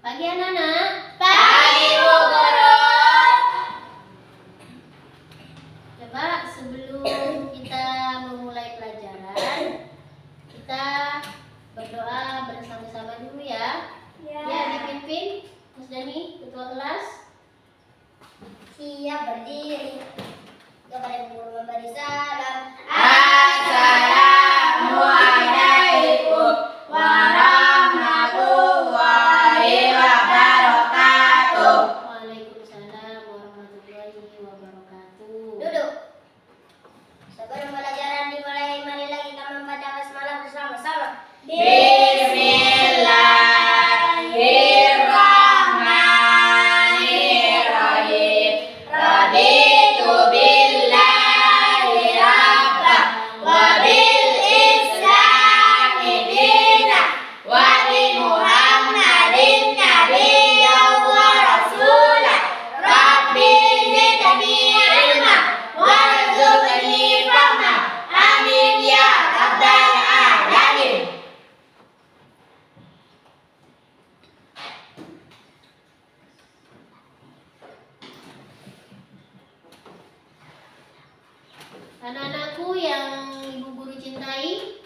Pagi anak-anak. Pagi Bu Guru. Coba sebelum kita memulai pelajaran, kita berdoa bersama-sama dulu ya. Ya, dipimpin Mas Dani, ketua kelas. Siap berdiri. Kepada guru memberi salam. Assalamualaikum warahmatullahi wabarakatuh. Waalaikumsalam warahmatullahi wabarakatuh. Duduk. Sebelum pelajaran dimulai, marilah kita membaca basmalah bersama-sama. Bismillahirrahmanirrahim. Raditu billahi rabba wa bil islami dina wa bi Muhammadin nabiyyan wa rasulah. Rabbi zidni ilma warzuqni fahma. Amin ya rabbal alamin. Anak-anakku yang Ibu Guru cintai,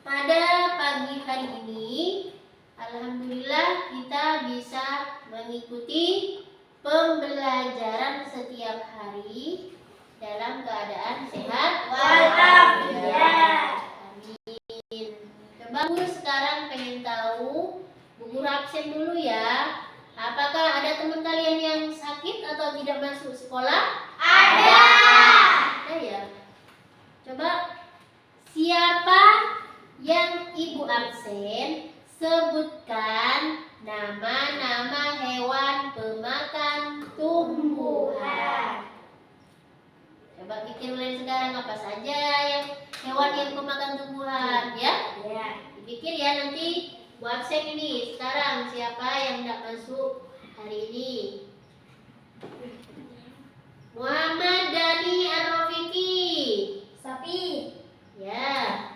pada pagi hari ini alhamdulillah kita bisa mengikuti pembelajaran setiap hari dalam keadaan sehat Walafiat. Amin. Coba Guru sekarang pengen tahu, Bu Guru absen dulu ya. Apakah ada teman kalian yang sakit atau tidak masuk sekolah? Ada. Ada ya. Coba siapa yang Ibu absen, sebutkan nama-nama hewan pemakan tumbuhan. Coba pikir mulai sekarang apa saja yang hewan yang pemakan tumbuhan ya. Ya. Dipikir ya, nanti Bu absen ini. Sekarang siapa yang tidak masuk hari ini? Muhammad Dani Ar-Rafiqi. Sapi. Ya.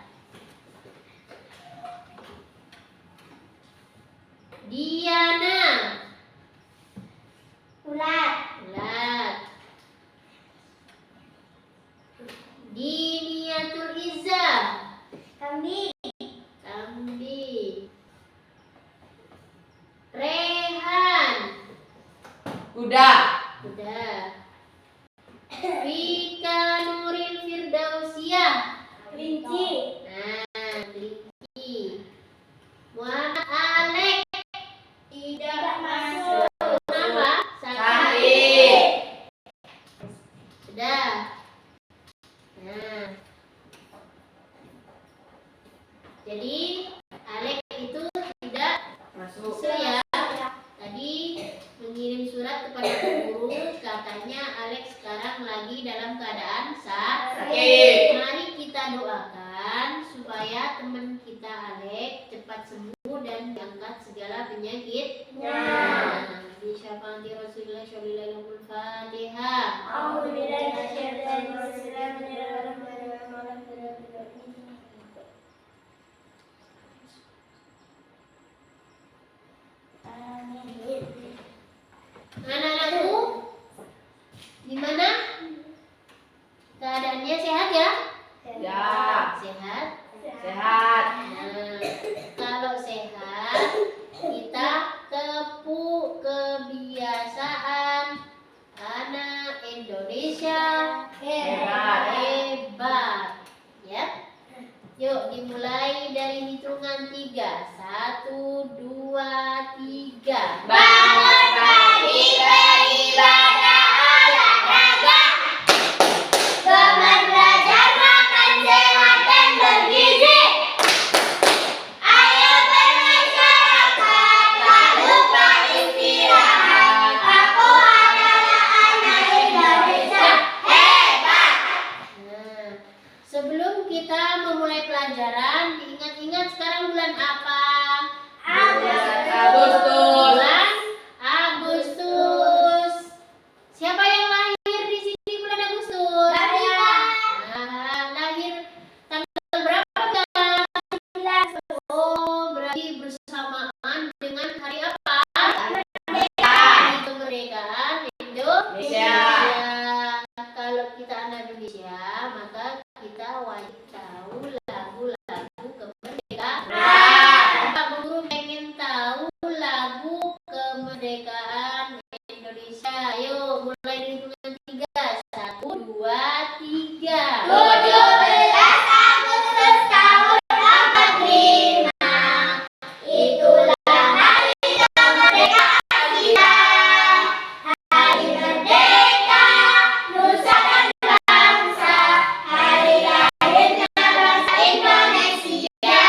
Diana. Ulat. Ulat. Diniatul Izzah. Kambing. Kambing. Rehan. Kuda. Kuda. Vika Nuril Firdausiah. Kelinci. Nah, kelinci. Muhammad Alek. Tidak masuk. Kenapa? Sakit. Sudah. Nah. Jadi Alek itu tidak Masuk. masuk ya. Tadi mengirim surat kepada guru, katanya Alex sekarang lagi dalam keadaan Sakit. Mari kita doakan supaya teman kita Alex cepat sembuh dan diangkat segala penyakitnya. Nah, di syafaati Rasulullah sallallahu alaihi Fatihah. Alhamdulillah. Bismillahirrahmanirrahim. Anak-anakku, gimana? Keadaannya sehat ya? Ya. Sehat. Sehat. Nah, kalau sehat, kita tepuk kebiasaan anak Indonesia Hebat. hebat. Ya. Yuk dimulai dari hitungan 3. 1, 2, 3. Bangun pagi beribadah olahraga. Teman belajar makan sehat dan bergizi. Ayo bermasyarakat, tak lupa istirahat. Aku adalah anak Indonesia hebat. Nah, sebelum kita memulai pelajaran, diingat-ingat sekarang bulan apa? Agustus. Bulan wajib tahu lagu-lagu kemerdekaan. Pak Guru pengen tahu lagu kemerdekaan Indonesia. Ayo mulai dari hitungan 3. 1, 2, 3. 17 Agustus tahun 45. Itulah hari kemerdekaan kita. Hari merdeka nusa dan bangsa. Hari lahirnya bangsa Indonesia.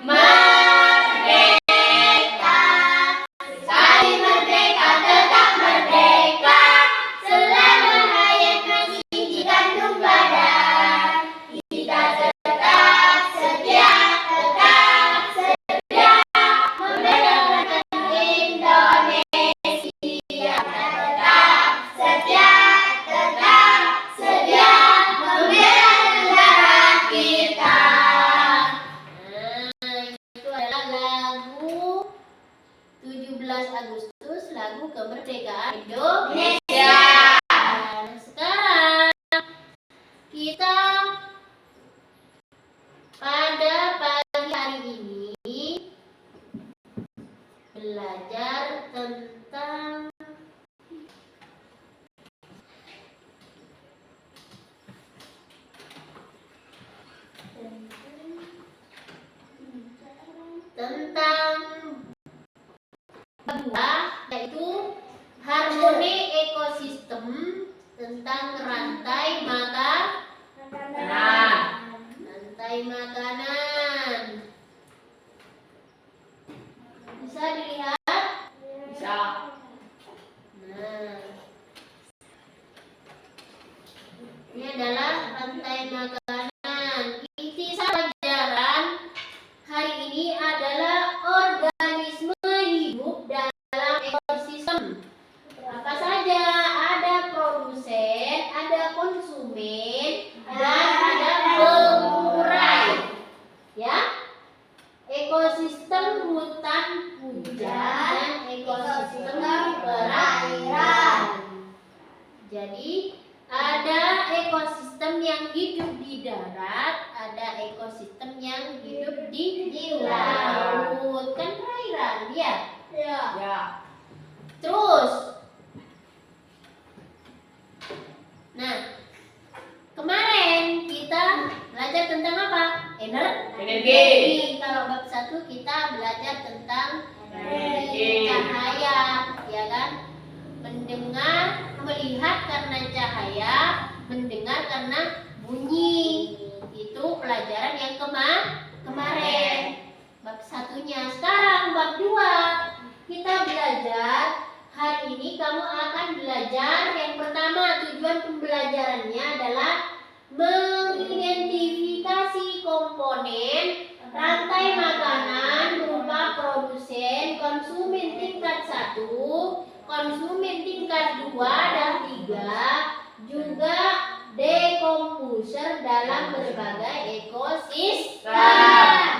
Merdeka. Sekali merdeka tetap merdeka. Selama hayat masih dikandung badan. Kita tetap setia, tetap sedia membelakan Indonesia. Tetap setia, tetap sedia membela negara kita. Nah, itu adalah lagu 17 Agustus, lagu kemerdekaan Indonesia. Nah, sekarang kita pada pagi hari ini belajar tentang kedua, yaitu harmoni ekosistem, tentang rantai makanan. Bisa dilihat? Bisa. Nah, ini adalah rantai makanan. Inti pelajaran hari ini adalah organisme hidup dalam ekosistem. Apa saja? Ada produsen, ada konsumen, dan ada pengurai. Ya, ekosistem hutan hujan dan ekosistem perairan. Jadi ada ekosistem yang hidup di darat, ada ekosistem yang hidup di laut. Kan perairan, ya? Ya. Terus, nah, kemarin kita belajar tentang apa? Energi. Kalau bab 1 kita belajar tentang Energi. cahaya, ya kan? Mendengar, melihat karena cahaya, mendengar karena bunyi. Itu pelajaran yang kemarin. Bab 1-nya. Sekarang bab 2 kita belajar. Hari ini kamu akan belajar yang pertama, tujuan pembelajarannya adalah mengidentifikasi komponen rantai makanan berupa produsen, konsumen tingkat 1, konsumen tingkat 2 dan 3, juga decomposer dalam berbagai ekosistem.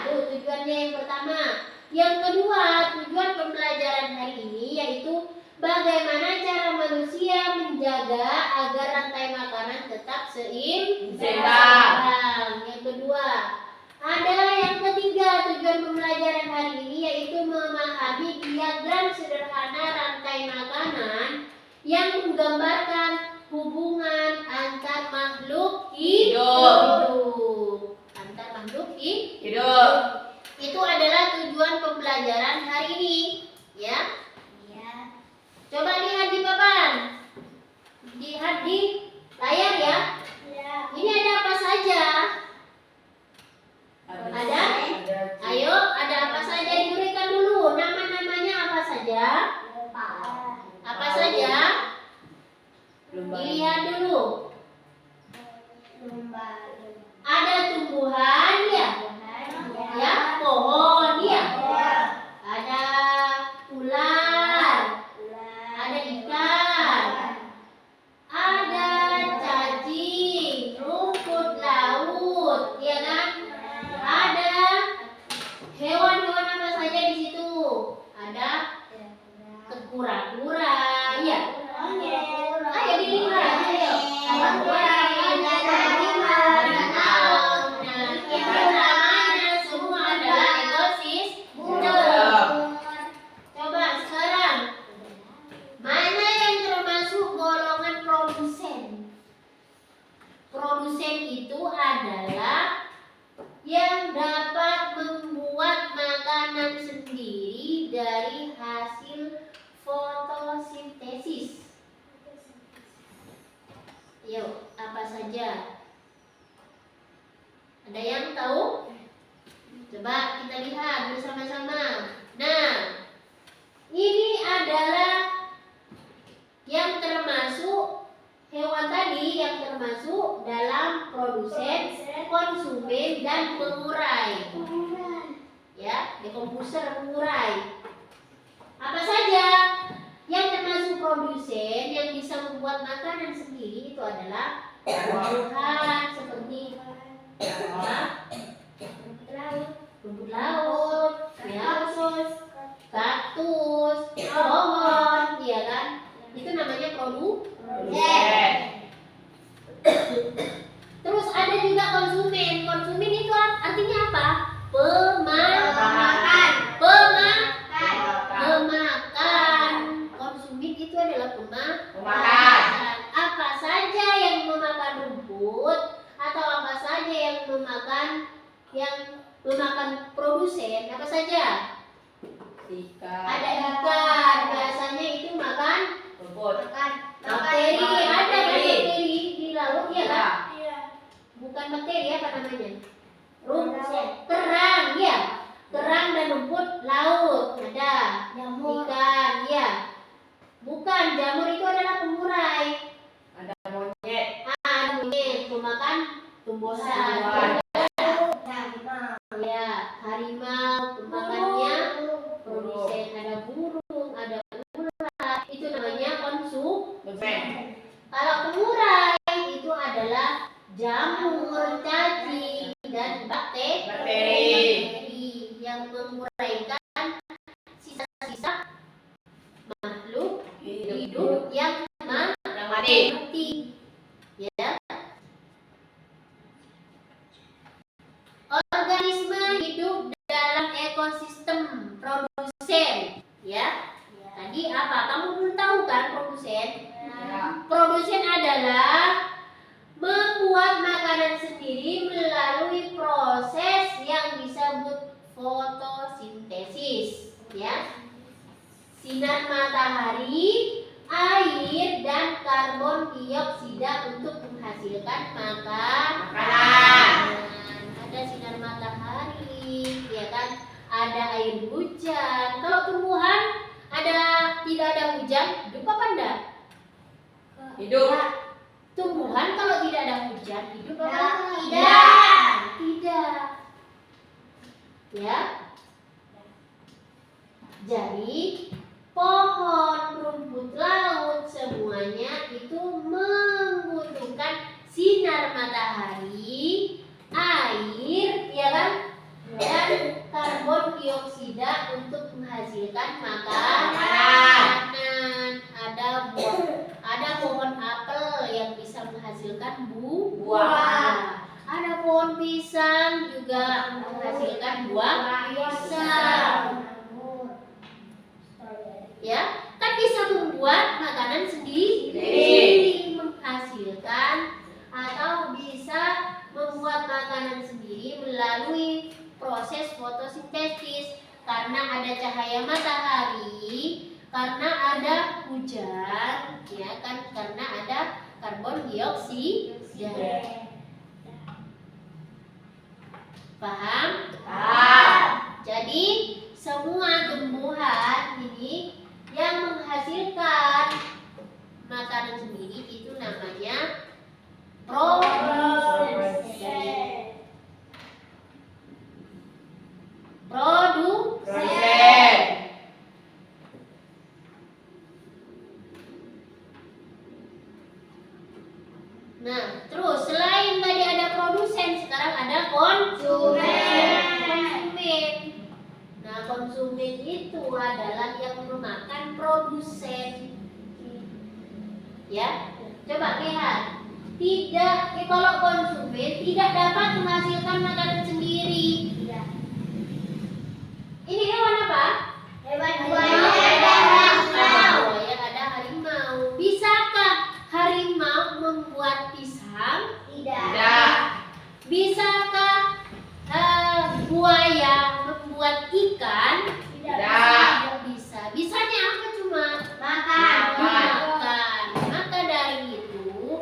Itu tujuannya yang pertama. Yang kedua, tujuan pembelajaran hari ini yaitu bagaimana cara manusia menjaga agar rantai makanan tetap seimbang. Yang kedua, ada yang ketiga, tujuan pembelajaran hari ini yaitu memahami diagram sederhana rantai makanan yang menggambarkan hubungan antar makhluk hidup. Antar makhluk hidup. Itu adalah tujuan pembelajaran hari ini, ya. Coba lihat di papan, lihat di layar ya. Ini ada apa saja? Ada? Ayo, ada apa saja? Diberikan dulu. Nama-namanya apa saja? Apa saja? Dilihat dulu. Ada tumbuhan ya? Ya, pohon ya. Ada ular. Ada ikan. Ada cacing, rumput laut, ya kan? Ada hewan-hewan apa saja di situ? Ada kura-kura, ya. Ayo dilihat, ayo. Ada kura, ada harimau, Yuk, apa saja? Ada yang tahu? Coba kita lihat bersama-sama. Nah, ini adalah yang termasuk hewan tadi yang termasuk dalam produsen, konsumen, dan pengurai. Ya, dekomposer, pengurai. Apa saja yang termasuk produsen yang bisa membuat makanan sendiri itu adalah tumbuhan seperti rumput laut, kaktus, pohon, ya kan? Itu namanya produsen. Terus ada juga konsumen. Konsumen itu artinya apa? Pemakan. Konsumen itu adalah pemakan. Apa saja yang memakan rumput atau apa saja yang memakan produsen, apa saja? Ikan. Ada ikan, biasanya itu makan Rumput. bakteri, ada bakteri di laut ya kan? Iya. Bukan bakteri, apa namanya? Kerang, ya. Kerang dan rumput laut ada. Jamur. Ikan, ya. Bukan, jamur itu adalah pengurai. Ada monyet. Monyet, pemakan tumbuhan. Ya, harimau, pemakannya produsen. Ada burung, ada ular. Itu namanya konsumen. Kalau pengurai itu adalah jamur, cacing, dan bakteri yang menguraikan sisa-sisa makhluk hidup yang mati. Ya. Organisme hidup dalam ekosistem produsen. Ya. Tadi apa? Kamu belum tahu kan produsen? Produsen adalah membuat makanan sendiri melalui proses yang disebut fotosintesis, ya. Sinar matahari, air, dan karbon dioksida untuk menghasilkan makanan. Ada sinar matahari, ya kan? Ada air hujan. Kalau tumbuhan tidak ada hujan, hidup apa enggak? Hidup. Tumbuhan kalau tidak ada hujan, hidup apa? Tidak. Ya. Jadi pohon, rumput laut, semuanya itu membutuhkan sinar matahari, air, ya kan? Dan karbon dioksida untuk menghasilkan makanan. Ada pohon apel yang bisa menghasilkan buah. Ada pohon pisang juga menghasilkan buah pisang. Ya, kan bisa membuat makanan sendiri, menghasilkan atau bisa membuat makanan sendiri melalui proses fotosintesis karena ada cahaya matahari, karena ada hujan, ya kan, karena ada karbon dioksida. Paham? Jadi semua tumbuhan ini yang menghasilkan makanan sendiri itu namanya produsen. Nah, terus selain tadi ada produsen, sekarang ada konsumen. Nah, konsumen itu adalah yang memakan produsen. Ya, coba lihat. Kalau konsumen tidak dapat menghasilkan makanan sendiri. Ini hewan apa? Hewan Harimau. Ya, ada harimau. Bisakah harimau membuat pisang? Tidak. Bisakah buaya membuat ikan? Tidak bisa. Bisanya apa cuma? Makan. Makan. Maka dari itu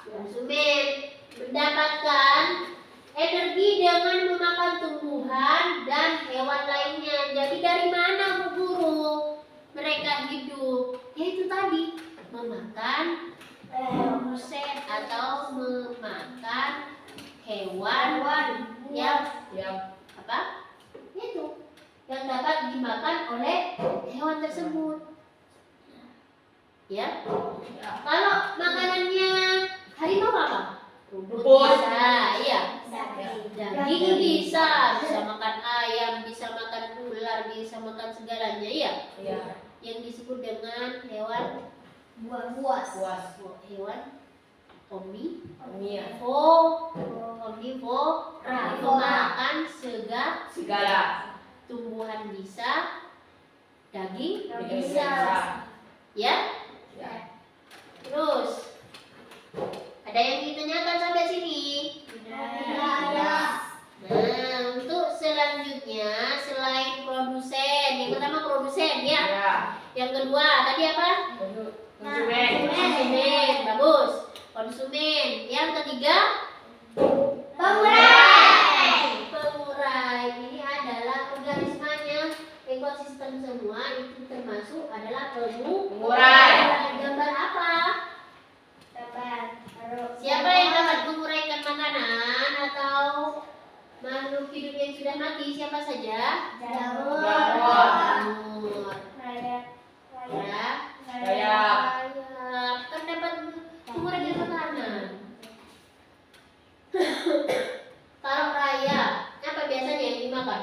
Konsumen mendapatkan energi dengan memakan tumbuhan dan hewan lainnya. Jadi dari mana Bu Guru mereka hidup? Yaitu tadi memakan produsen atau memakan hewan yang apa? Itu yang dapat dimakan oleh hewan tersebut. Ya. Kalau makanannya harimau apa? Rumput. Bisa, iya. Daging bisa makan ayam, bisa makan ular, bisa makan segalanya, iya. Yang disebut dengan hewan Buas. hewan Omnia. omnivora, memakan Segala. tumbuhan bisa, daging Bisa. ya. Ya. Terus ada yang ditanyakan sampai sini? Nah, untuk selanjutnya selain produsen, yang pertama produsen ya. Yang kedua tadi apa? Konsumen. Konsumen, bagus. Konsumen. Yang ketiga Pengurai. pengurai. Ini adalah organismenya, ekosistem semua itu termasuk adalah Pengurai. Gambar apa? Siapa yang dapat menguraikan makanan atau makhluk hidup yang sudah mati? Siapa saja? Jamur. Jamur. Ya. Rayap. Kan dapat menguraikan makanan. Kalau rayap, apa biasanya yang dimakan?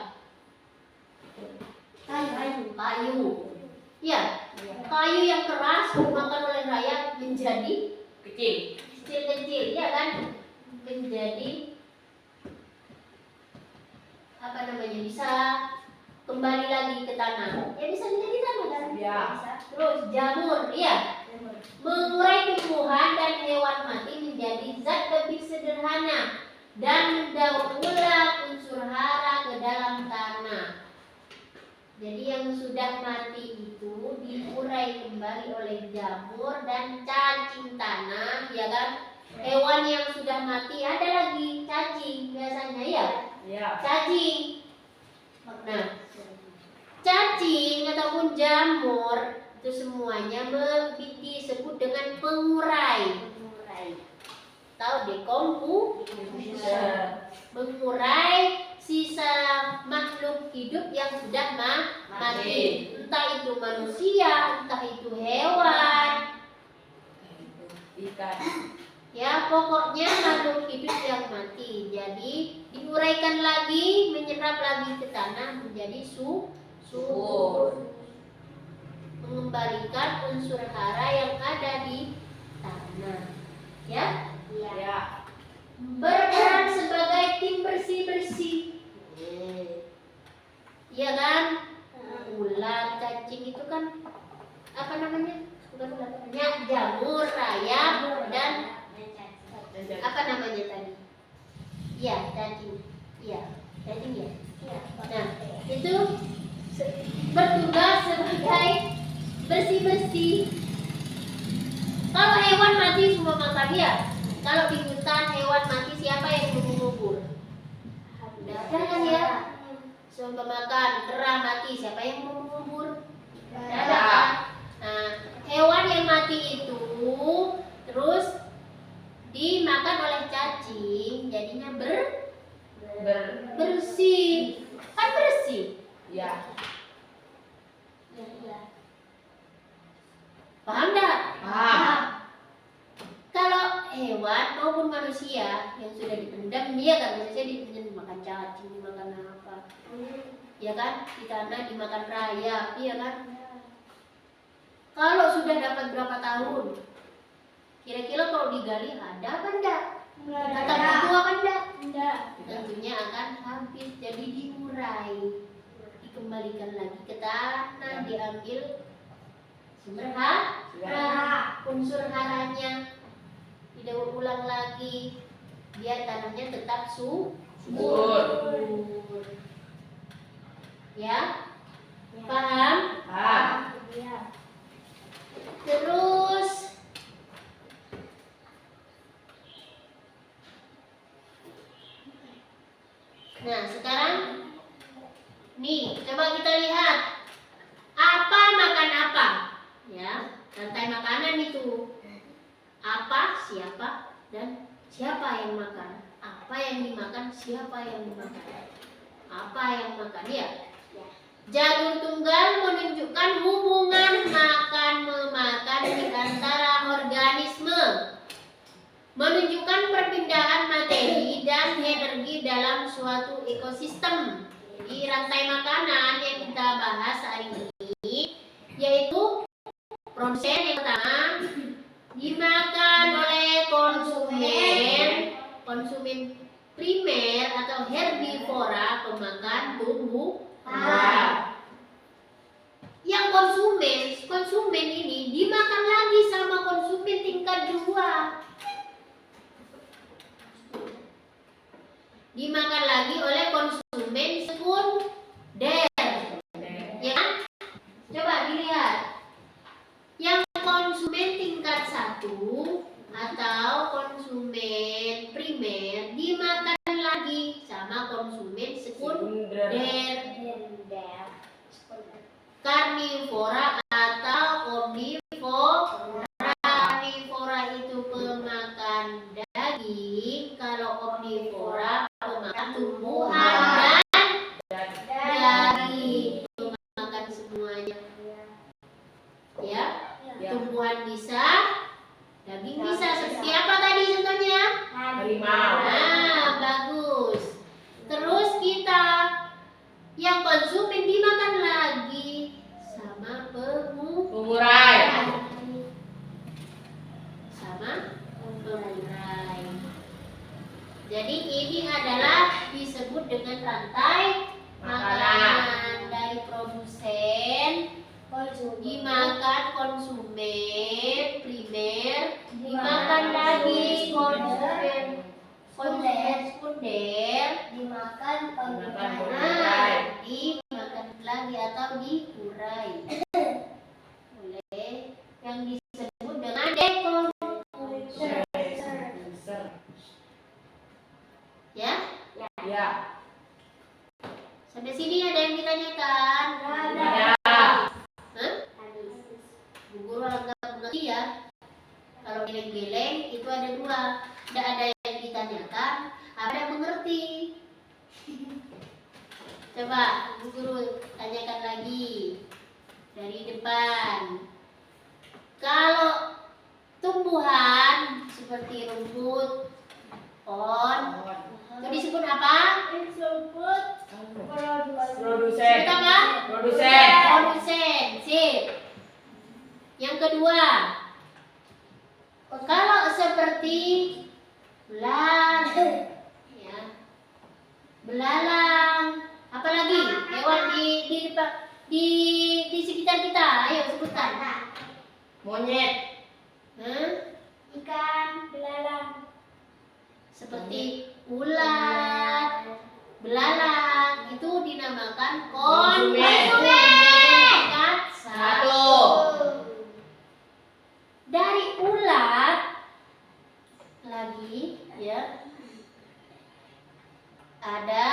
Kayu. Ya, kayu yang keras dimakan oleh rayap menjadi kecil-kecil, ya kan? Menjadi apa namanya? Bisa kembali lagi ke tanah. Ya bisa menjadi tanah kan? Ya. Terus jamur, iya. Mengurai tumbuhan dan hewan mati menjadi zat lebih sederhana dan mendaur ulang unsur hara ke dalam tanah. Jadi yang sudah mati itu diurai kembali oleh jamur dan cacing tanah, ya kan? Hewan yang sudah mati ada lagi cacing biasanya ya. Cacing. Nah, cacing ataupun jamur itu semuanya disebut dengan pengurai. Tahu dekomposisi. Mengurai sisa makhluk hidup yang sudah mati. Entah itu manusia, entah itu hewan. Ikan. Ya, pokoknya makhluk hidup yang mati. Jadi diuraikan lagi, menyerap lagi ke tanah menjadi subur. Mengembalikan unsur hara yang ada di tanah. Ya? Berperan sebagai tim bersih-bersih. Iya kan? Ular, cacing itu kan apa namanya? Bukan ular, jamur, rayap dan apa namanya tadi? Iya, cacing. Iya, cacing ya. Nah, itu bertugas sebagai bersih-bersih. Kalau hewan mati semua makan ya. Kalau di hutan hewan mati siapa yang mengubur? Jangan ya. Semua makan kera mati siapa yang mengubur? Nah, hewan yang mati itu terus dimakan oleh cacing, jadinya bersih. Kan bersih? Ya. Paham enggak? Paham. Kalau hewan maupun manusia yang sudah dipendam, dia kan manusia dipendam makan cacing, dimakan apa? Ya kan? Di tanah dimakan rayap, iya kan? Kalau sudah dapat berapa tahun? Kira-kira kalau digali ada apa enggak? Tetap butuh apa enggak? Tentunya akan habis, jadi diurai, dikembalikan lagi ke tanah, diambil sumber hara, unsur haranya, didaur ulang lagi, biar tanahnya tetap subur. Ya, paham? Terus Nah, sekarang nih, coba kita lihat apa makan apa. Ya, rantai makanan itu. Apa, siapa, dan siapa yang makan. Apa yang dimakan, siapa yang dimakan. Apa yang makan, ya. Jalur tunggal menunjukkan hubungan makan-memakan di antara organisme. Menunjukkan perpindahan materi dan energi dalam suatu ekosistem. Jadi rantai makanan yang kita bahas hari ini yaitu produsen yang pertama dimakan oleh konsumen primer atau herbivora, pemakan tumbuhan. Yang konsumen ini dimakan lagi sama konsumen tingkat 2. Dimakan lagi oleh konsumen sekunder. Ya, coba dilihat. Yang konsumen tingkat 1 atau konsumen primer dimakan lagi sama konsumen sekunder. Karnivora atau omnivora. Karnivora itu pemakan daging, kalau omnivora pemakan tumbuhan dan daging, pemakan semuanya. Ya, tumbuhan bisa, daging bisa. Seperti apa tadi contohnya? Harimau. Nah, bagus. Terus kita yang konsumen dimakan lagi sama Pengurai. sama pengurai. Jadi ini adalah disebut dengan rantai makanan dari produsen dimakan konsumen primer, dimakan lagi konsumen sekunder, dimakan pengurai. dimakan lagi atau dikurai oleh yang disebut dengan dekomposer. Ya, Ya. sampai sini ada yang ditanyakan? Ada. Hah? Bu Guru agak mengerti ya. Kalau geleng-geleng itu ada 2. Tidak ada yang ditanyakan, ada yang mengerti. Coba Bu Guru tanyakan lagi dari depan. Kalau tumbuhan seperti rumput, pohon, itu disebut apa? Produsen. Disebut apa? Produsen. Produsen. Sip. Yang kedua, kalau seperti belalang, ya, belalang, apalagi hewan di sekitar kita, ayo sebutkan. Monyet. ikan, belalang, Seperti ulat, belalang, itu dinamakan Konsumen. tingkat 1. 1. Dari ulat lagi, ya, ada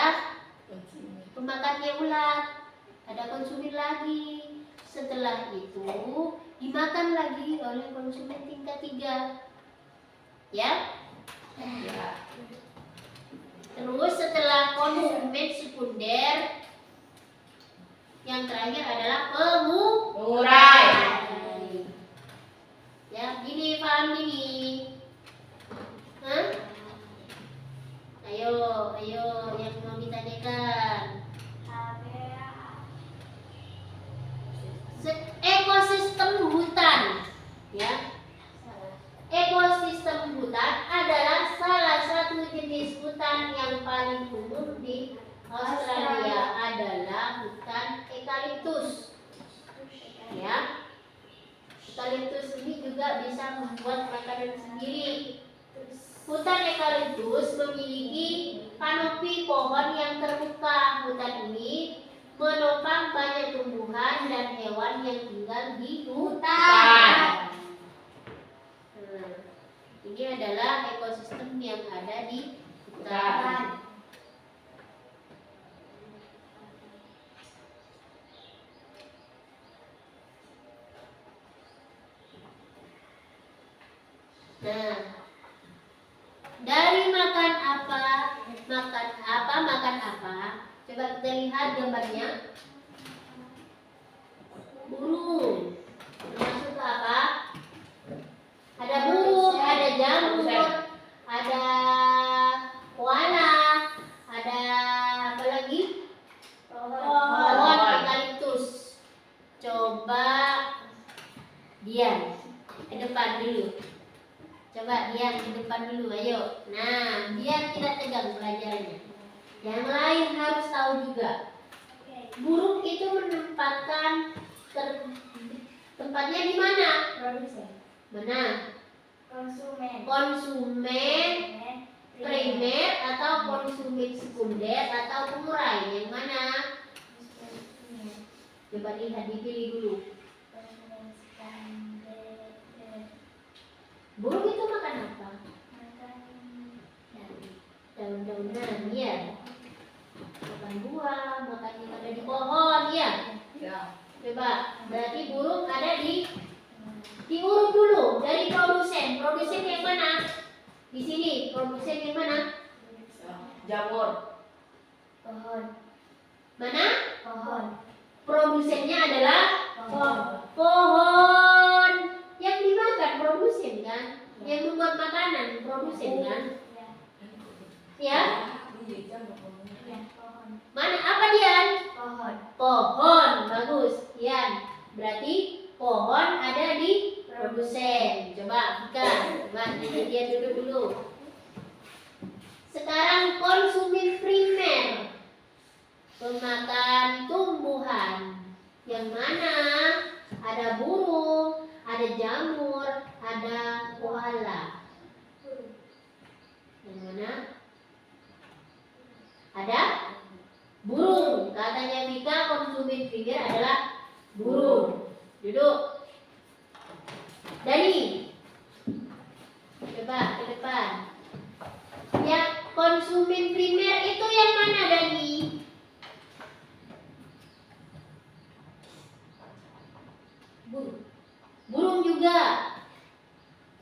pemakannya ulat, ada konsumen lagi. Setelah itu dimakan lagi oleh konsumen tingkat 3. Ya. Ya. Terus setelah konsumen sekunder, yang terakhir adalah Pengurai. Ya, gini, paham gini? Hah? Ayo yang mau ditanyakan. Ekosistem hutan, ya. Ekosistem hutan adalah salah satu jenis hutan yang paling umum di Australia adalah hutan eukaliptus. Ya. Eukaliptus ini juga bisa membuat makanan sendiri. Hutan eukaliptus memiliki kanopi pohon yang terbuka. Hutan ini menopang banyak tumbuhan dan hewan yang tinggal di hutan. Ini adalah ekosistem yang ada di hutan. Dari makan apa, makan apa, makan apa. Coba kita lihat gambarnya. Burung. Termasuk apa? Ada burung, ada jamur, ada koala, ada apa lagi? Pohon eukaliptus. Coba Dian ke depan dulu. Coba Dian ke depan dulu, ayo. Nah, biar kita tegang pelajarannya. Yang lain harus tahu juga. Burung itu menempatkan tempatnya di mana? Produsen. Mana? Konsumen. Konsumen primer atau konsumen sekunder atau pengurai? Yang mana? Coba lihat, dipilih dulu. Burung itu makan apa? Daun-daunan, ya. Makan buah, makan yang ada di pohon, ya. Ya. Coba, berarti burung ada diurut dulu dari produsen. Produsen yang mana? Di sini, produsen yang mana? Jamur. Pohon. Mana? Pohon. Produsennya adalah Pohon. pohon. Yang dimakan produsen kan? Yang membuat makanan produsen kan? Ya? Ya, pohon. Mana? Apa Dian? Pohon. Pohon, bagus. Dian, berarti pohon ada di produsen. Coba Vika, coba dia duduk dulu. Sekarang konsumen primer, pemakan tumbuhan. Yang mana? Ada burung, ada jamur, ada koala. Yang mana? Ada burung. Katanya Vika, konsumen primer adalah burung. Duduk. Dani, coba ke depan. Yang konsumen primer itu yang mana, Dani? Burung juga.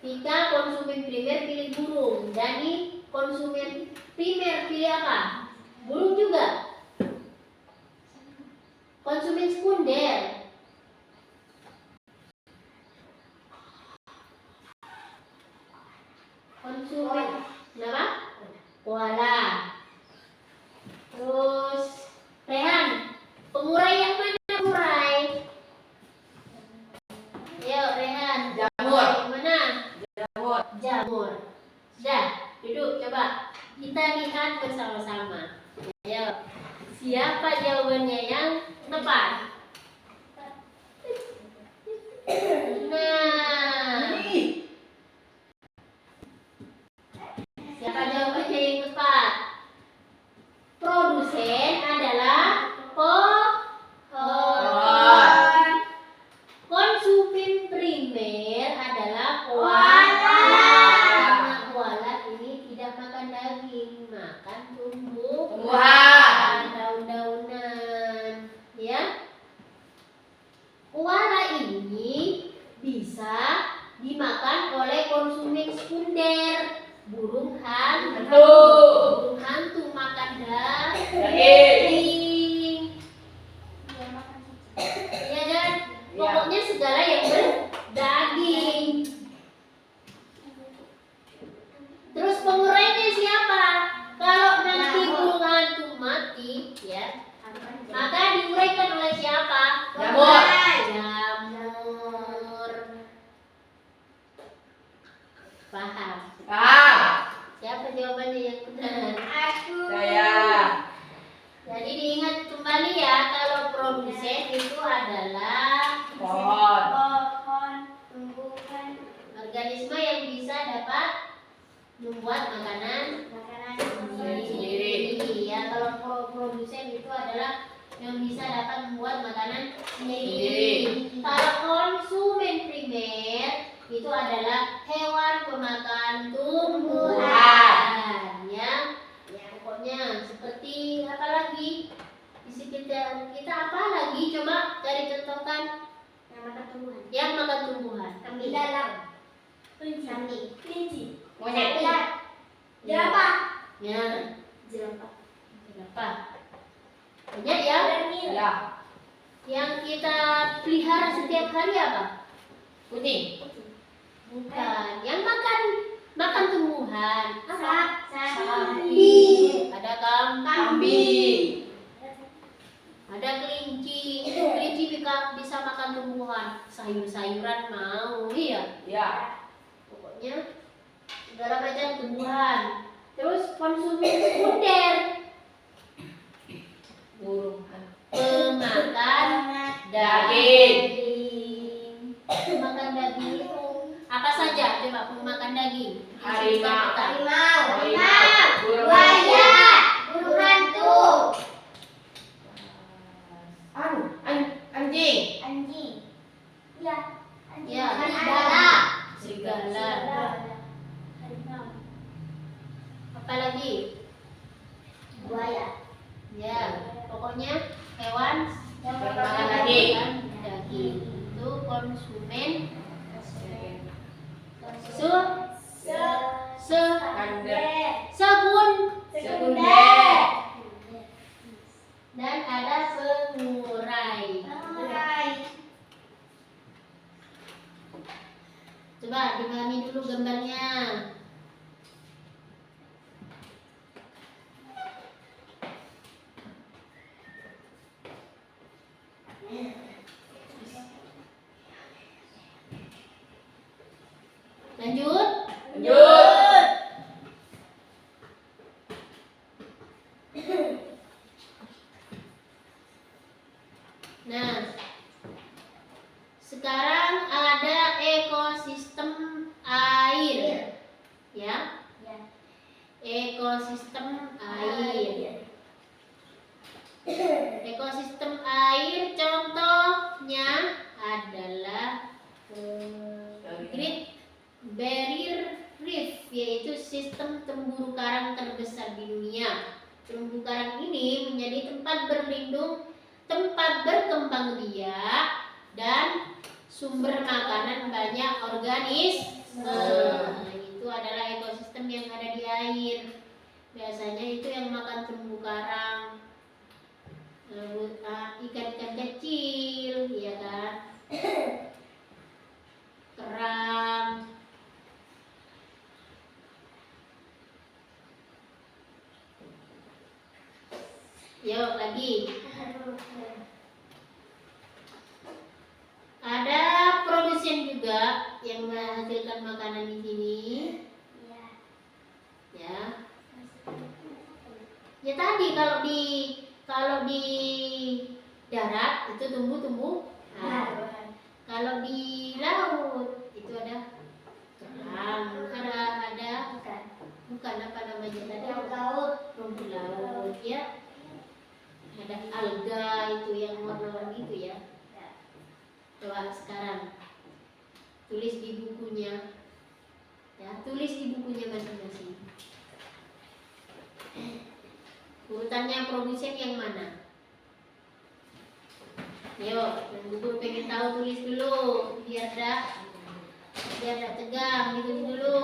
Vika konsumen primer pilih burung. Dani konsumen primer pilih apa? Burung juga. Konsumen sekunder. Konsumen kenapa? Koala. Terus Rehan, pengurai yang mana pengurai? Ayo Rehan. Jamur. Yang mana? Jamur. Jamur. Sudah, duduk coba. Kita lihat bersama-sama. Ayo. Siapa jawabannya yang tepat? Nah, siapa jawabannya yang tepat? Produsen adalah pohon. Konsumen primer adalah koala. Karena koala ini tidak makan daging, makan Tumbuhan. daun-daunan, ya. Koala ini bisa dimakan oleh konsumen sekunder. Burung hantu. Burung hantu makan daging. Iya kan? Pokoknya segala yang berdaging. Terus pengurainya siapa? Kalau nanti burung hantu mati, ya, maka diuraikan oleh siapa? Jamur. Jamur. Paham? Paham. Siapa jawabannya yang benar? Saya. Jadi diingat kembali ya, kalau produsen itu adalah Pohon. Pohon. Tumbuhan. organisme yang bisa dapat membuat makanan sendiri. Ya, kalau produsen itu adalah yang bisa dapat membuat makanan sendiri. Kalau konsumen primer itu adalah hewan pemakan tumbuhan. Ya, pokoknya seperti apa lagi? Di sekitar kita apa lagi? Coba cari contohkan Yang makan tumbuhan. yang makan tumbuhan. Kambing dalam. Kelinci. Monyet. Ulat. Jerapah. Ya, Jerapah. jerapah. Banyak ya. Ya. Yang kita pelihara setiap hari apa? Kucing. Bukan. Yang makan tumbuhan. Apa? Sapi. Ada Kambing. ada kelinci. Kelinci bisa makan tumbuhan. Sayur-sayuran mau. Iya. Ya. Pokoknya segala macam tumbuhan. Terus konsumen sekunder. Burung. Pemakan Daging. Pemakan daging itu apa saja? Coba pemakan daging. Harimau. Harimau. Burung Buaya. Burung hantu. Anjing. Anjing. Ya. Ya, Serigala. serigala. Harimau. Apalagi? Buaya. Ya, pokoknya hewan Yang makan makan daging. daging. Itu konsumen Se. sekunder dan ada pengurai. Coba dipahami dulu gambarnya. Lanjut. Lanjut. Nah, sekarang ada ekosistem air. Ya, ekosistem air. Ekosistem air contohnya adalah Great Barrier Reef, yaitu sistem terumbu karang terbesar di dunia. Terumbu karang ini menjadi tempat berlindung, tempat berkembang biak, dan sumber makanan banyak organisme. Itu adalah ekosistem yang ada di air. Biasanya itu yang makan terumbu karang, ikan-ikan kecil, ya kan? Kerang. Yuk lagi. Ada produsen juga yang menghasilkan makanan di sini. Ya. Ya tadi kalau di darat itu tumbuh-tumbuhan. Kalau di laut itu ada kerang, ada bukan apa namanya tadi? Rumput laut ya. Ada alga itu yang warna-warni itu ya. Coba sekarang tulis di bukunya. Ya, tulis di bukunya masing-masing. Urutannya produsen yang mana? Yuk, yang guru pengen tahu tulis dulu biar tak tegang, gitu dulu.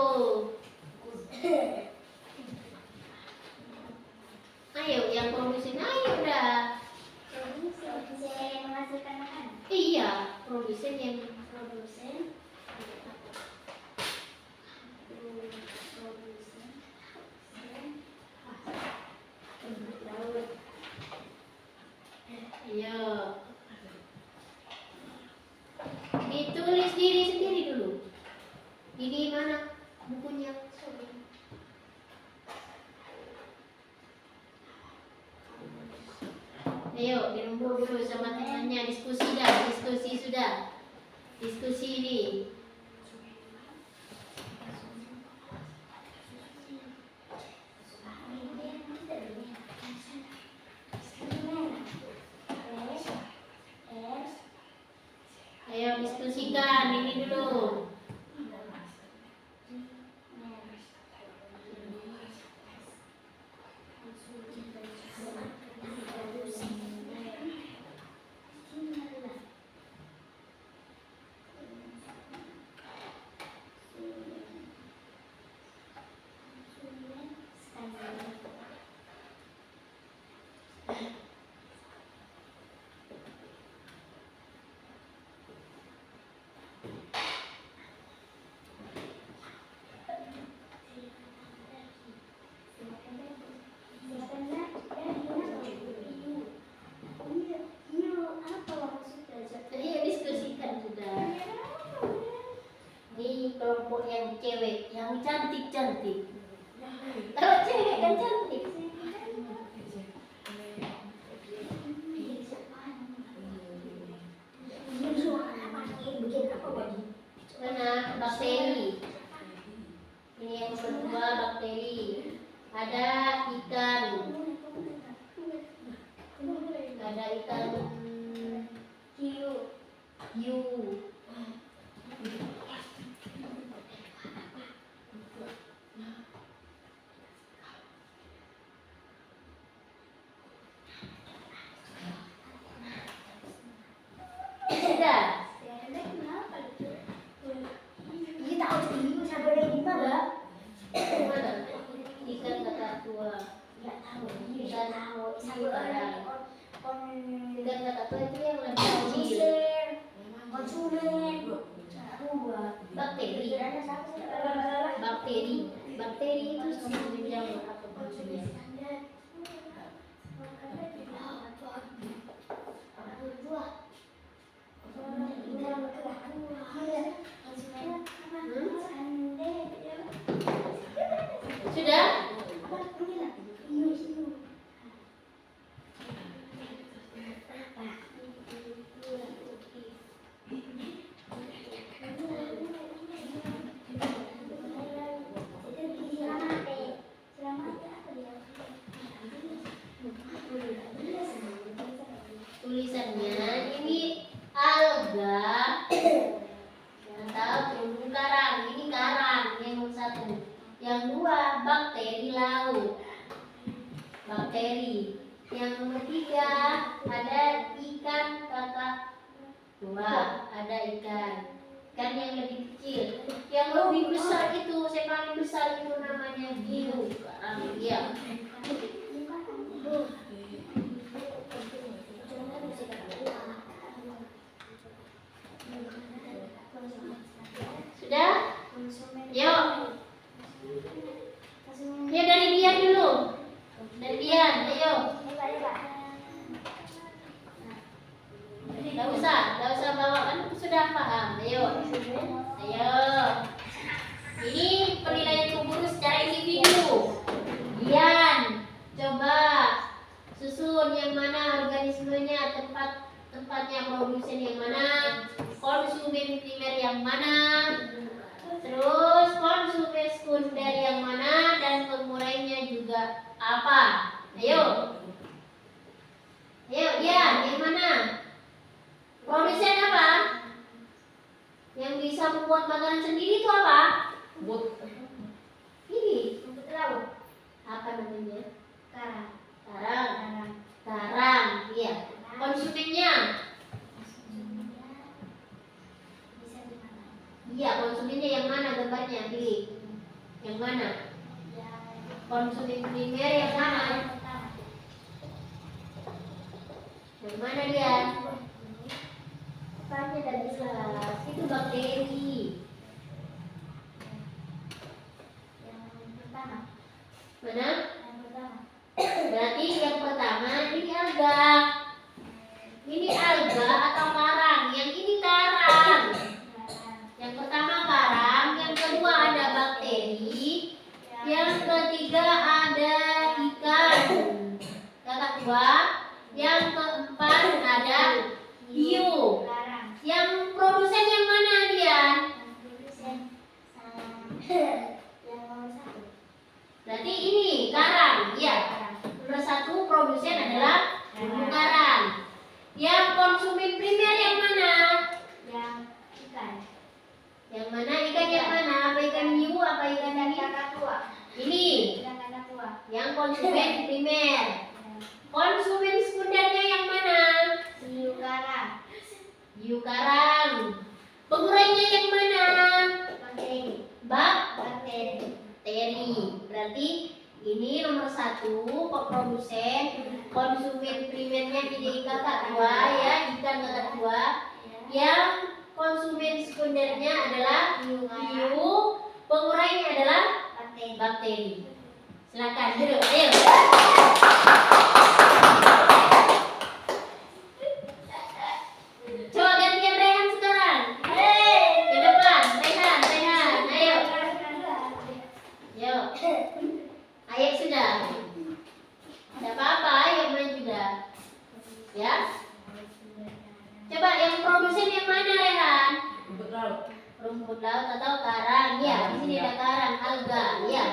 Ayo, yang produsen, ayo dah. Iya, produsen yang Ayo. Ditulis diri sendiri dulu. Ini mana bukunya? Ayo, dirembuk dulu sama temannya. Diskusi sudah. Diskusi ini. Ayo diskusikan ini dulu. Ada ikan. Ada ikan hiu. Sudah. Ini tahu hiu sampai di mana? Mana? Ikan kakak tua. Enggak tahu. Ikan Tahu. hiu karang. Ikan kakak tua itu yang lebih kecil. Konsumen. Bakteri. Bakteri itu sebenarnya apa maksudnya? Sudah? Tulisannya ini alga atau terumbu karang. Ini karang yang satu. Yang dua bakteri laut. Bakteri. Yang nomor tiga ada ikan kakak tua. Ada ikan yang lebih kecil. Yang lebih besar itu, yang paling besar itu namanya hiu karang. Ya. Sudah? Yuk. Ya dari Dian dulu. Dari Dian, ayo. Gak usah bawa kan sudah paham. Ayo. Ini penilaian kubur secara individu. Dian, coba susun yang mana organismenya, tempatnya produsen yang mana, konsumen primer yang mana, terus konsumen sekunder yang mana, dan pengurainya juga apa. Ayo Dian, yang mana? Produsen apa? Yang bisa membuat makanan sendiri itu apa? Ini rumput laut. Apa namanya? Karang. Iya. Konsumennya? Iya, konsumennya yang mana gambarnya? Pilih. Yang mana? Konsumen primer yang mana? Yang mana dia? Tanya tadi jelas. Itu bakteri. Mana? Berarti yang pertama ini alga. Ini alga atau karang. Yang ini karang. Yang pertama karang, yang kedua ada bakteri, yang ketiga ada ikan kakak tua, yang keempat ada hiu. Yang produsen yang mana Dian? Berarti ini karang, ya. Nomor satu produsen adalah terumbu karang. Yang konsumen primer yang mana? Yang mana ikan yang mana? Apa ikan hiu? Apa ikan kakak tua? Ini. Yang konsumen primer. Konsumen sekundernya yang mana? Hiu karang. Pengurainya yang mana? Bakteri. Berarti ini nomor satu produsen, konsumen primernya ini kakak tua ya, ikan kakak tua. Yang konsumen sekundernya adalah hiu, pengurainya adalah bakteri. Silakan duduk, ayo. Coba gantian Rehan sekarang. Ke depan, Rehan, ayo. Yuk. Ayo sudah. Tidak apa-apa, ayo main juga. Ya. Coba yang produsen yang mana Rehan? Rumput laut atau karang? Ya, di sini ada karang, alga. Ya.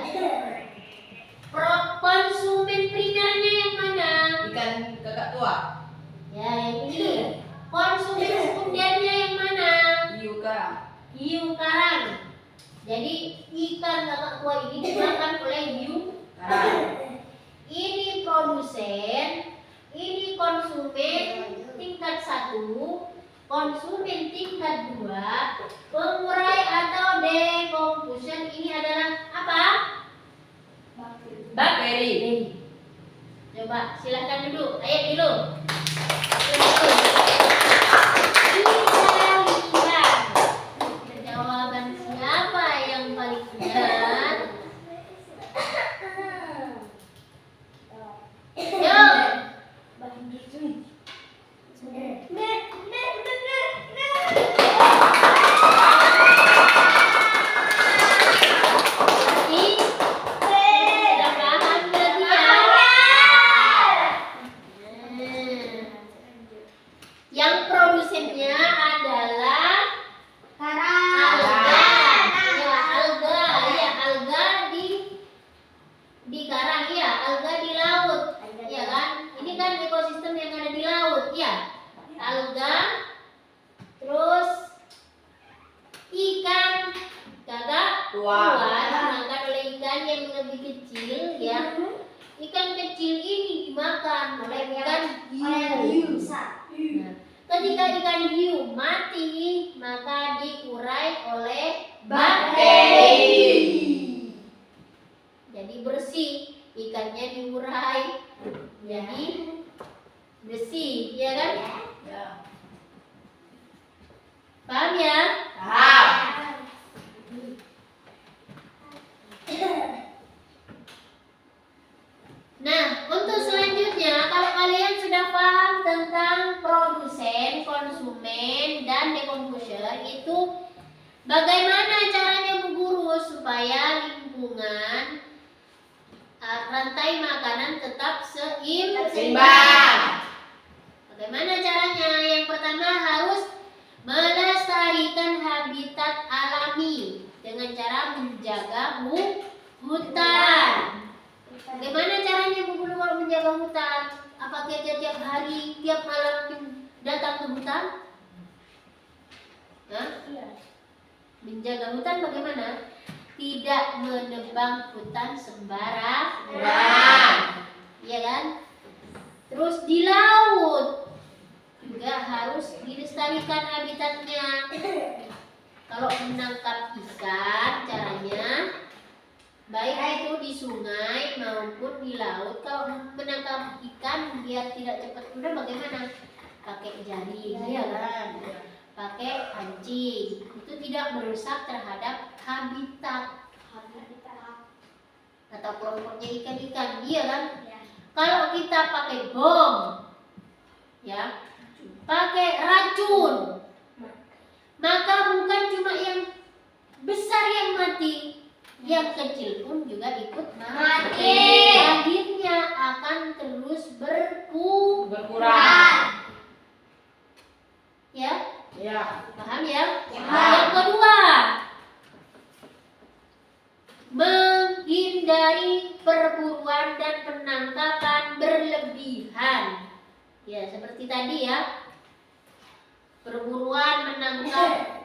Satwa. Ya, yang ini. Konsumen sekundernya yang mana? Hiu karang. Hiu karang. Jadi ikan kakak tua ini dimakan oleh hiu Karang. Ini produsen, ini konsumen tingkat 1, konsumen tingkat 2, pengurai atau decomposition ini adalah apa? Bakteri. Coba silahkan duduk, ayo dulu. Kita lihat jawaban siapa yang paling benar. Yang produsennya adalah alga. Ya, alga. Ya, alga di karang ya, alga di laut. Ya kan? Ini kan ekosistem yang ada di laut ya. Alga, terus ikan kakak Tuan. dimakan oleh ikan yang lebih kecil ya. Ikan kecil ini dimakan oleh ikan hiu. Nah, ketika ikan hiu mati, maka diurai oleh bakteri. Jadi bersih, ikannya diurai. Jadi bersih, ya kan? Ya. Paham ya? Paham. Nah, untuk selanjutnya, kalau kalian sudah paham tentang produsen, konsumen, dan decomposer, itu bagaimana caranya Bu Guru supaya lingkungan rantai makanan tetap seimbang. Bagaimana caranya? Yang pertama harus melestarikan habitat alami dengan cara menjaga hutan. Bagaimana caranya Bu Guru kalau menjaga hutan? Apakah tiap hari, tiap malam datang ke hutan? Hah? Menjaga hutan bagaimana? Tidak menebang hutan sembarangan. Iya kan? Terus di laut juga harus dilestarikan habitatnya. Kalau menangkap ikan caranya baik itu di sungai maupun di laut. Kalau menangkap ikan biar tidak cepat punah bagaimana? Pakai jaring, ya kan? Pakai pancing. Itu tidak merusak terhadap habitat atau kelompoknya ikan-ikan, iya kan? Kalau kita pakai bom, ya, pakai racun, maka bukan cuma yang besar yang mati, yang kecil pun juga ikut mati. Akhirnya akan terus berkurang. Ya, Ya. paham ya? Ya. Yang kedua, menghindari perburuan dan penangkapan berlebihan. Ya, seperti tadi ya. Perburuan menangkap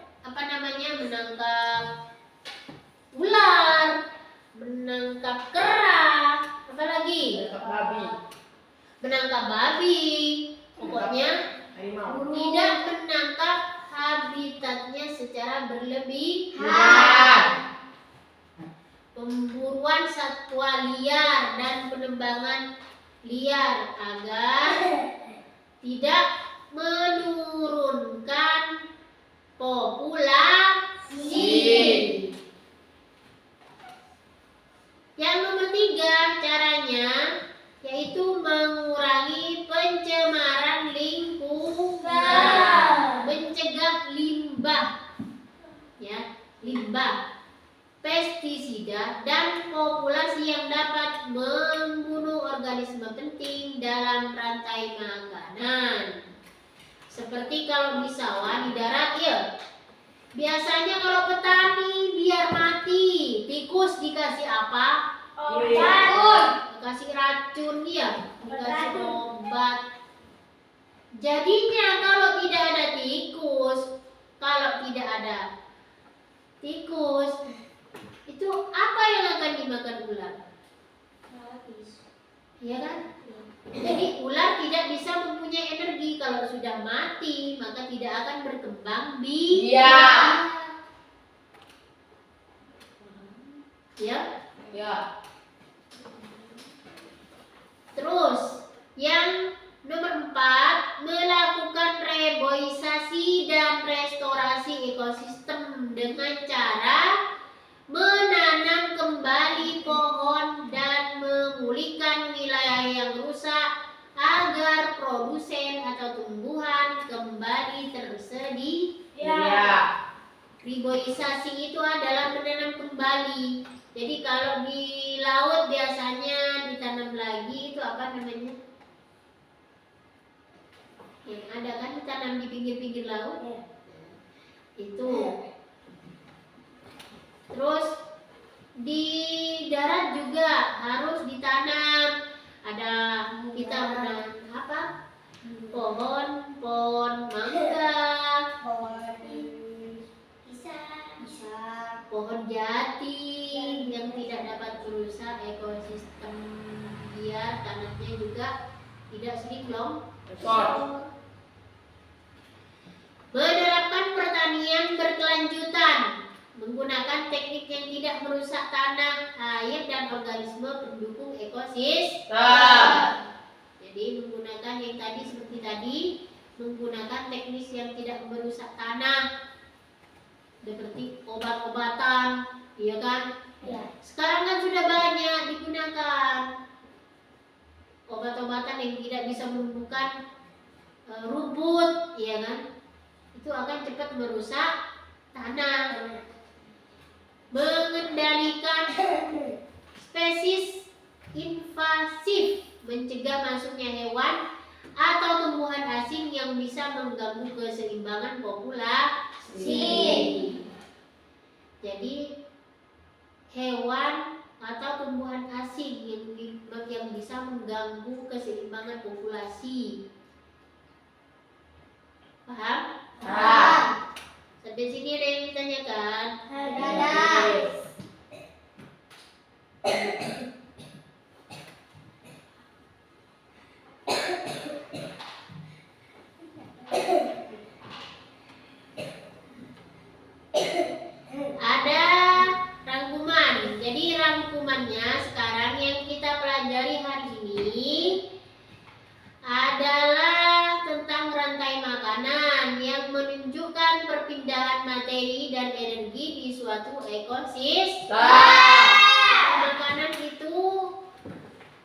menangkap ular, menangkap kera, apa lagi? Babi. Menangkap babi. Pokoknya Harimau. tidak menangkap habitatnya secara berlebihan. Pemburuan satwa liar dan penebangan liar agar tidak menurunkan populasi. Yang nomor 3 caranya yaitu mengurangi pencemaran lingkungan, mencegah limbah, ya, limbah, pestisida dan populasi yang dapat membunuh organisme penting dalam rantai makanan. Seperti kalau di sawah, di darat ya. Biasanya kalau petani biar mati, tikus dikasih apa? Obat. Dikasih racun ya, dikasih obat. Jadinya kalau tidak ada tikus, itu apa yang akan dimakan ular? Ya kan? Jadi ular tidak bisa mempunyai energi. Kalau sudah mati, maka tidak akan berkembang biak. Iya. Ya. Ya. Terus yang nomor 4, melakukan reboisasi dan restorasi ekosistem dengan cara menanam kembali pohon dan memulihkan wilayah yang rusak agar produsen atau tumbuhan kembali tersedia. Iya. Reboisasi itu adalah menanam kembali. Jadi kalau di laut biasanya ditanam lagi, itu apa namanya? Yang ada kan ditanam di pinggir-pinggir laut. Itu. Terus di darat juga harus ditanam. Ada kita menanam apa? Pohon mangga, pohon jati yang tidak dapat merusak ekosistem, biar tanahnya juga tidak sering longsor. Menerapkan pertanian berkelanjutan menggunakan teknik yang tidak merusak tanah, air, dan organisme pendukung ekosistem. Jadi menggunakan yang tadi seperti tadi, menggunakan teknis yang tidak merusak tanah, seperti obat-obatan, iya kan? Ya. Sekarang kan sudah banyak digunakan obat-obatan yang tidak bisa menumbuhkan rumput, iya kan? Itu akan cepat merusak tanah. Mengendalikan spesies invasif, mencegah masuknya hewan atau tumbuhan asing yang bisa mengganggu keseimbangan populasi. Jadi hewan atau tumbuhan asing yang bisa mengganggu keseimbangan populasi. Paham? Sampai sini ada yang ditanyakan? Ada rangkuman. Jadi rangkumannya sekarang yang kita pelajari hari ini adalah tentang rantai makanan yang menunjukkan perpindahan materi dan energi di suatu ekosistem. Makanan itu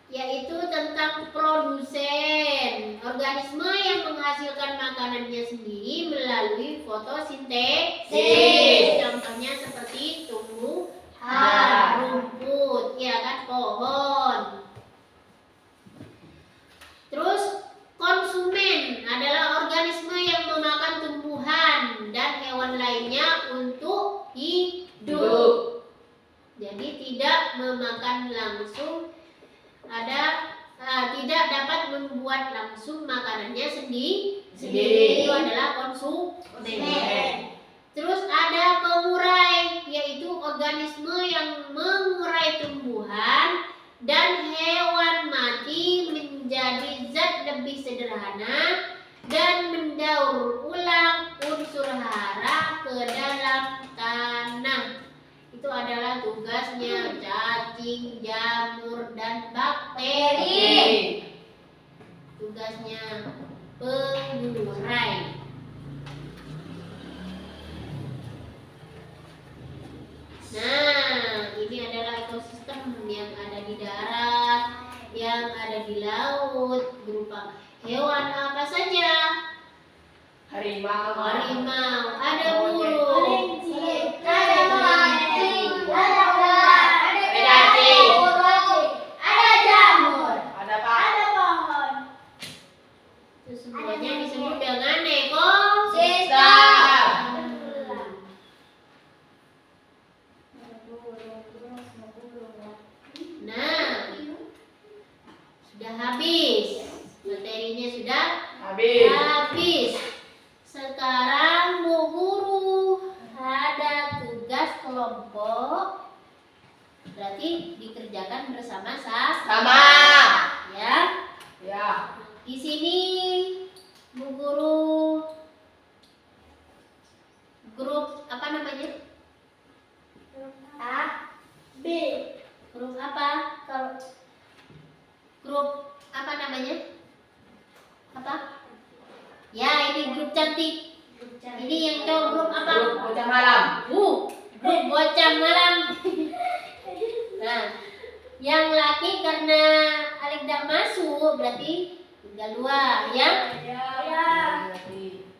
yaitu tentang produsen, organisme yang menghasilkan makanannya sendiri melalui fotosintesis. Contohnya seperti tumbuhan, rumput, ya kan, pohon. Terus konsumen adalah organisme yang memakan tumbuhan dan hewan lainnya untuk hidup. Jadi tidak memakan langsung, tidak dapat membuat langsung makanannya sendiri. Itu adalah konsumen. Terus ada pengurai, yaitu organisme yang mengurai tumbuhan dan hewan mati menjadi zat lebih sederhana dan mendaur ulang unsur hara ke dalam tanah. Itu adalah tugasnya cacing, jamur, dan bakteri. Tugasnya pengurai. Nah, ini adalah ekosistem yang ada di darat, yang ada di laut, berupa hewan apa saja? Harimau. Ada burung, Ada mancing, ada ular, Pedati. ada jamur, Ada apa? ada pohon. itu semuanya disebut dengan ekosistem. Nah, sudah habis, materinya sudah Habis. Habis. Sekarang Bu Guru ada tugas kelompok. Berarti dikerjakan bersama-sama. Sama. Ya. Ya. Di sini Bu Guru grup apa namanya? A, B. Grup apa? Grup apa namanya? Apa? Ya, ini grup cantik. Ini yang cowok grup apa? Grup bocah malam. Grup bocah malam. Nah, yang laki karena Alek tidak masuk berarti tinggal 2 ya. Ya.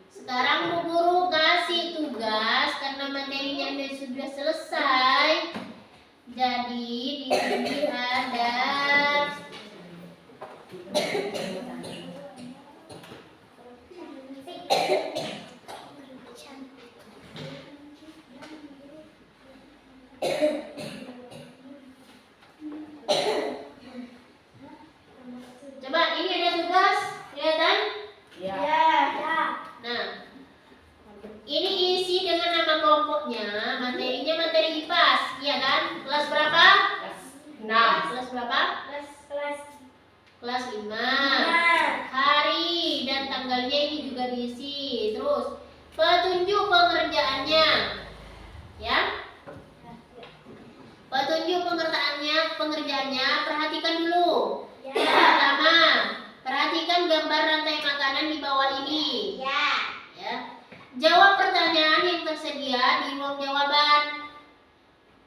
Sekarang Bu Guru kasih tugas karena materinya sudah selesai. Jadi di sini ada coba ini ada tugas, kelihatan? Ya. Ya. Nah, ini isi dengan nama kelompoknya, materinya materi IPAS, iya kan? Kelas berapa? Kelas 6. Kelas berapa? Kelas Kelas 5. Nah. Hari dan tanggalnya ini juga diisi. Terus petunjuk pengerjaannya. Ya. Petunjuk pengerjaannya perhatikan dulu. Ya. Pertama, perhatikan gambar rantai makanan di bawah ini. Ya. Ya. Jawab pertanyaan yang tersedia di ruang jawaban.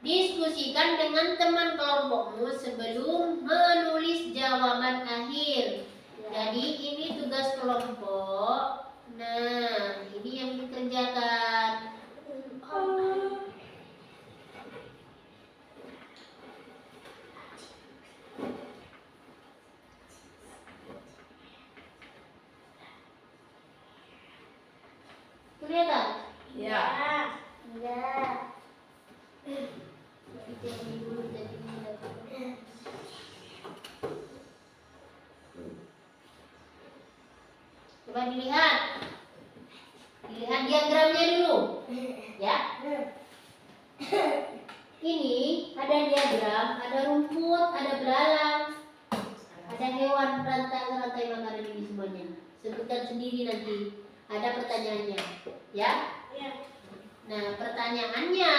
Diskusikan dengan teman kelompokmu sebelum menulis jawaban akhir. Jadi ini tugas kelompok. Nah, ini yang dikerjakan. Kelihatan? Ya. Ya. Coba dilihat. Dilihat diagramnya dulu. Ya. Ini ada diagram, ada rumput, ada belalang, ada hewan rantai makanan ini semuanya. Sebutkan sendiri nanti. Ada pertanyaannya, ya. Ya. Nah, pertanyaannya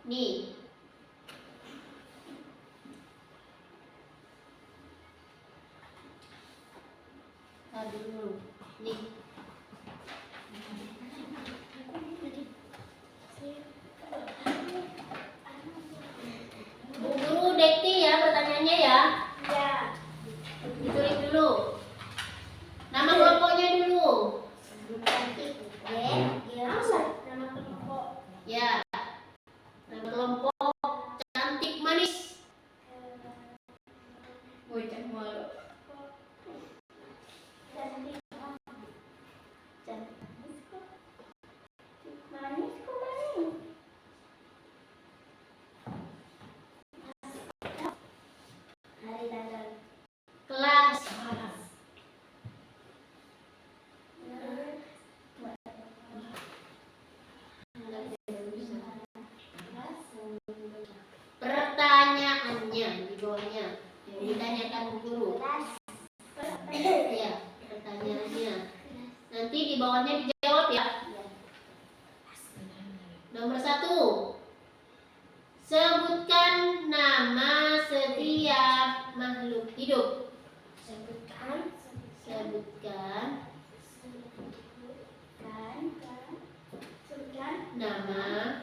nih. Aduh, nih. Bu Guru dekti ya pertanyaannya ya. Ya. Ditulis dulu. Nama kelompoknya dulu. Cantik. Nama kelompok. Ya. Nama kelompok cantik manis. Bocah malam. Cantik. Manis kok manis. Hari tanggal. Kelas. Pertanyaannya di bawahnya yang ditanyakan Bu Guru. Ya, pertanyaannya. Nanti di bawahnya dijawab ya. Nomor 1. Sebutkan nama setiap makhluk hidup. Sebutkan. Nama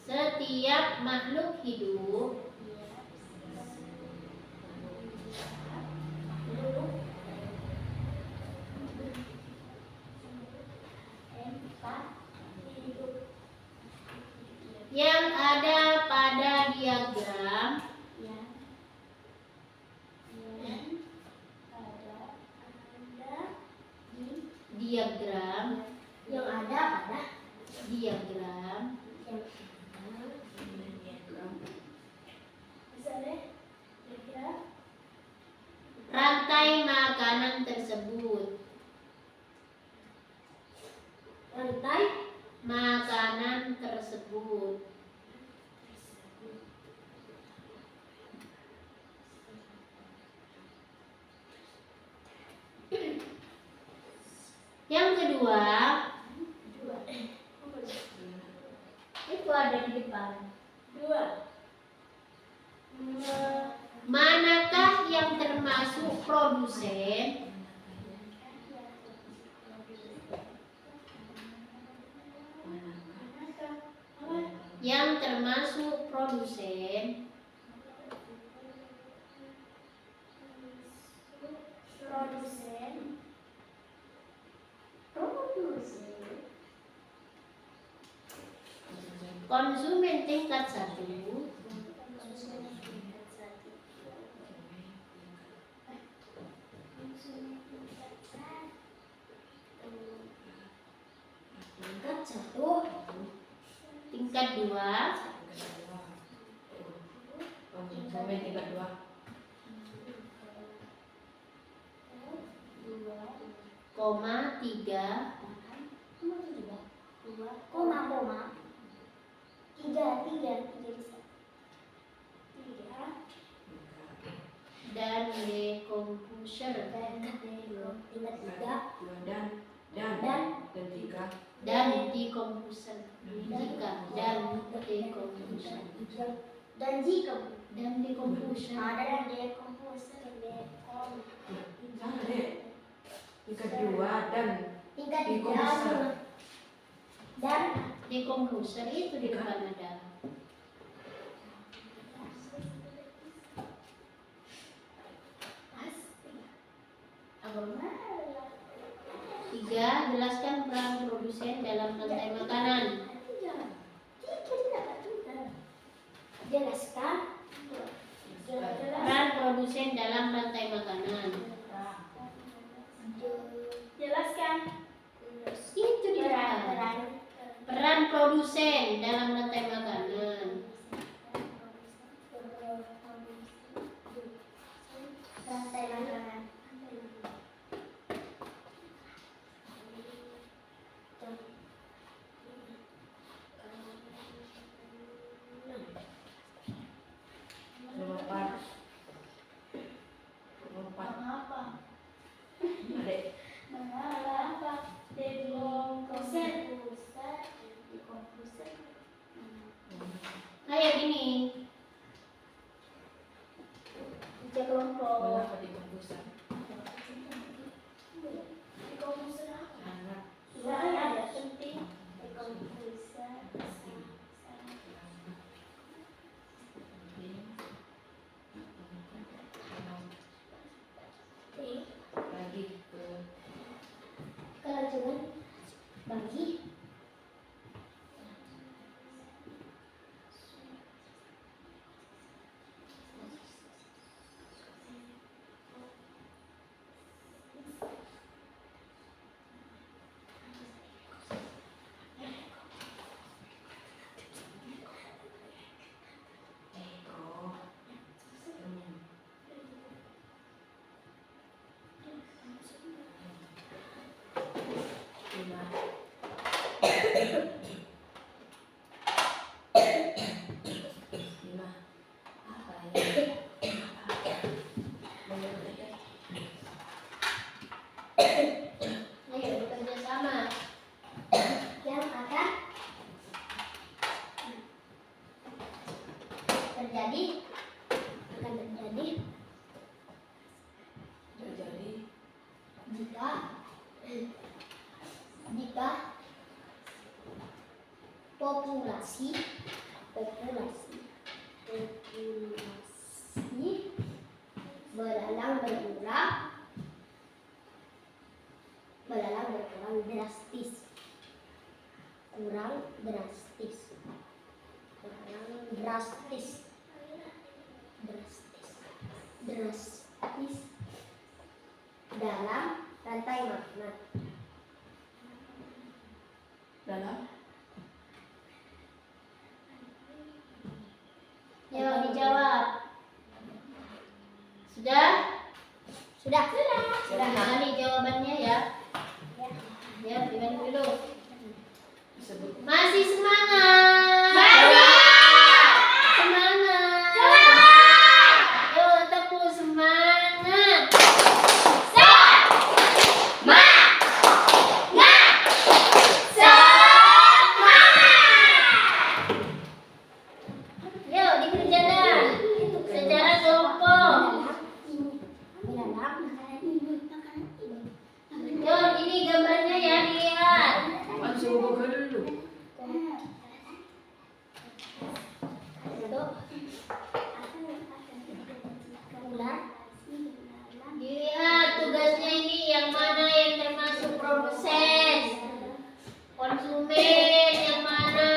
setiap makhluk hidup yang ada pada diagram yang ada pada diagram makanan tersebut. Yang kedua, itu ada di depan. Manakah yang termasuk produsen? Yang termasuk produsen konsumen tingkat 1 tingkat 2 Konsumen tingkat 2. koma 3 dan decomposer dan decomposer Tingkat 2 dan decomposer itu di depan ada. Tiga, jelaskan peran produsen dalam rantai makanan. Peran produsen dalam rantai makanan. Itu di depan. Peran produsen dalam rantai makanan. Kayak gini. Mengapa dikomposer? Lagi ke Bagi Ayo bekerja sama. yang akan terjadi jika populasi belalang berkurang drastis. Dalam rantai makanan. dalam Yuk dijawab. Sudah? Sudah. Sudah. Ini jawabannya ya. Ya. Ya, dibantu dulu. disebut Masih semangat. Semangat. Yuk tepuk semangat. Yuk dikerjakan secara kelompok. Yuk ini gambarnya ya, lihat. Masuk buku dulu. Dilihat tugasnya ini yang mana yang termasuk produsen, konsumen yang mana.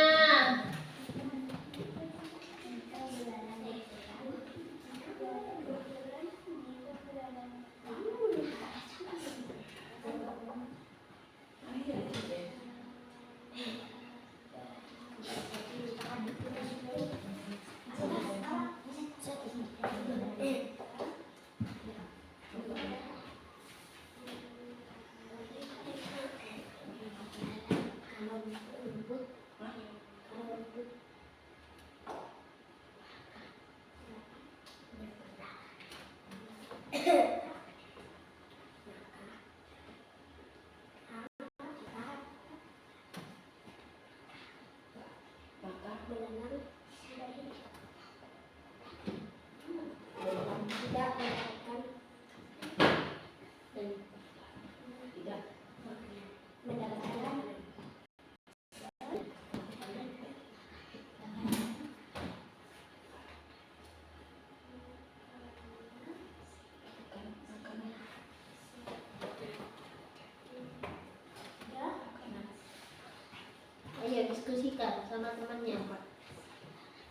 Ayo diskusikan sama temannya.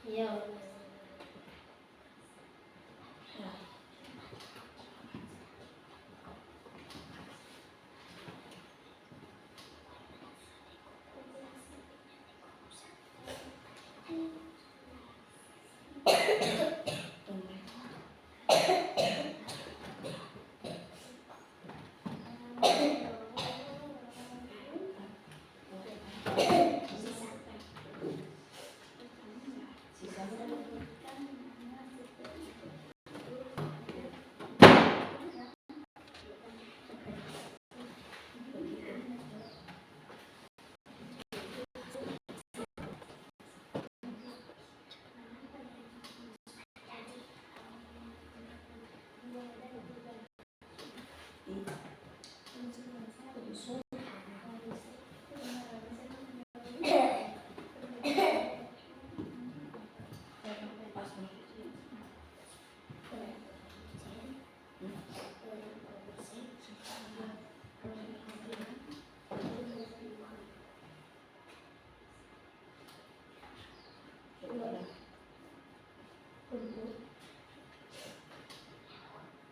Ayo.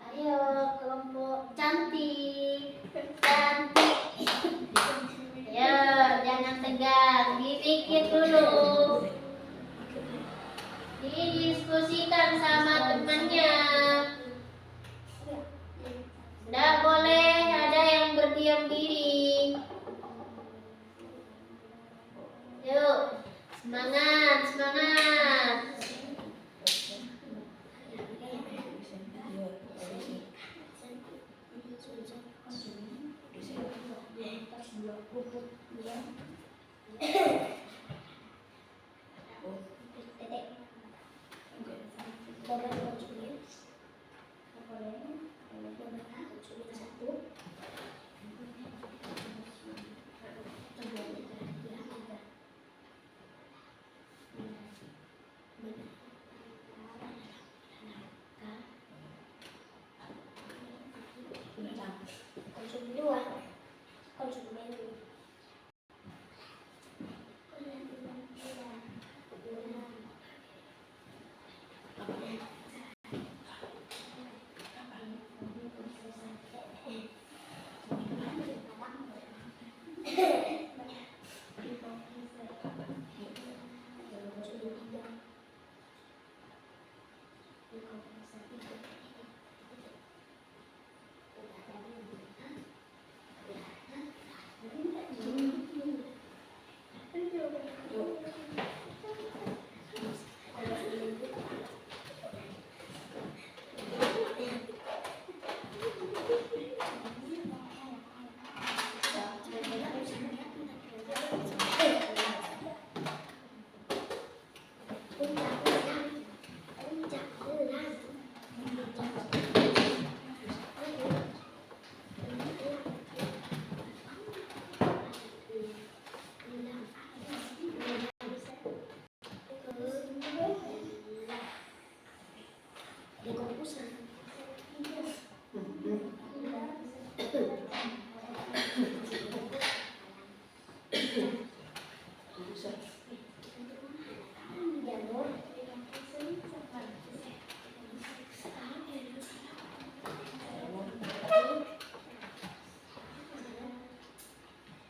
Ayo kelompok cantik, cantik. Ya, jangan tegang, dipikir dulu. Didiskusikan sama temannya. Tidak boleh ada yang berdiam diri. Yuk, semangat, semangat. Konsum dua, konsumen.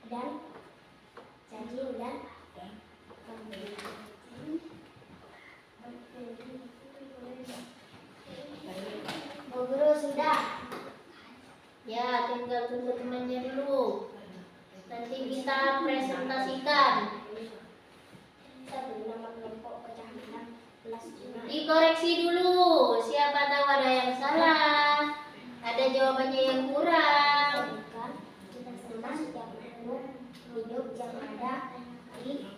dan cacing dan Bu Guru sudah. Ya, tinggal tunggu temannya dulu. Nanti kita presentasikan. Kita beri nama kelompok kecamatan kelas 5. Dikoreksi dulu. Siapa tahu ada yang salah, ada jawabannya yang kurang. Kita senang setiap makhluk hidup yang ada di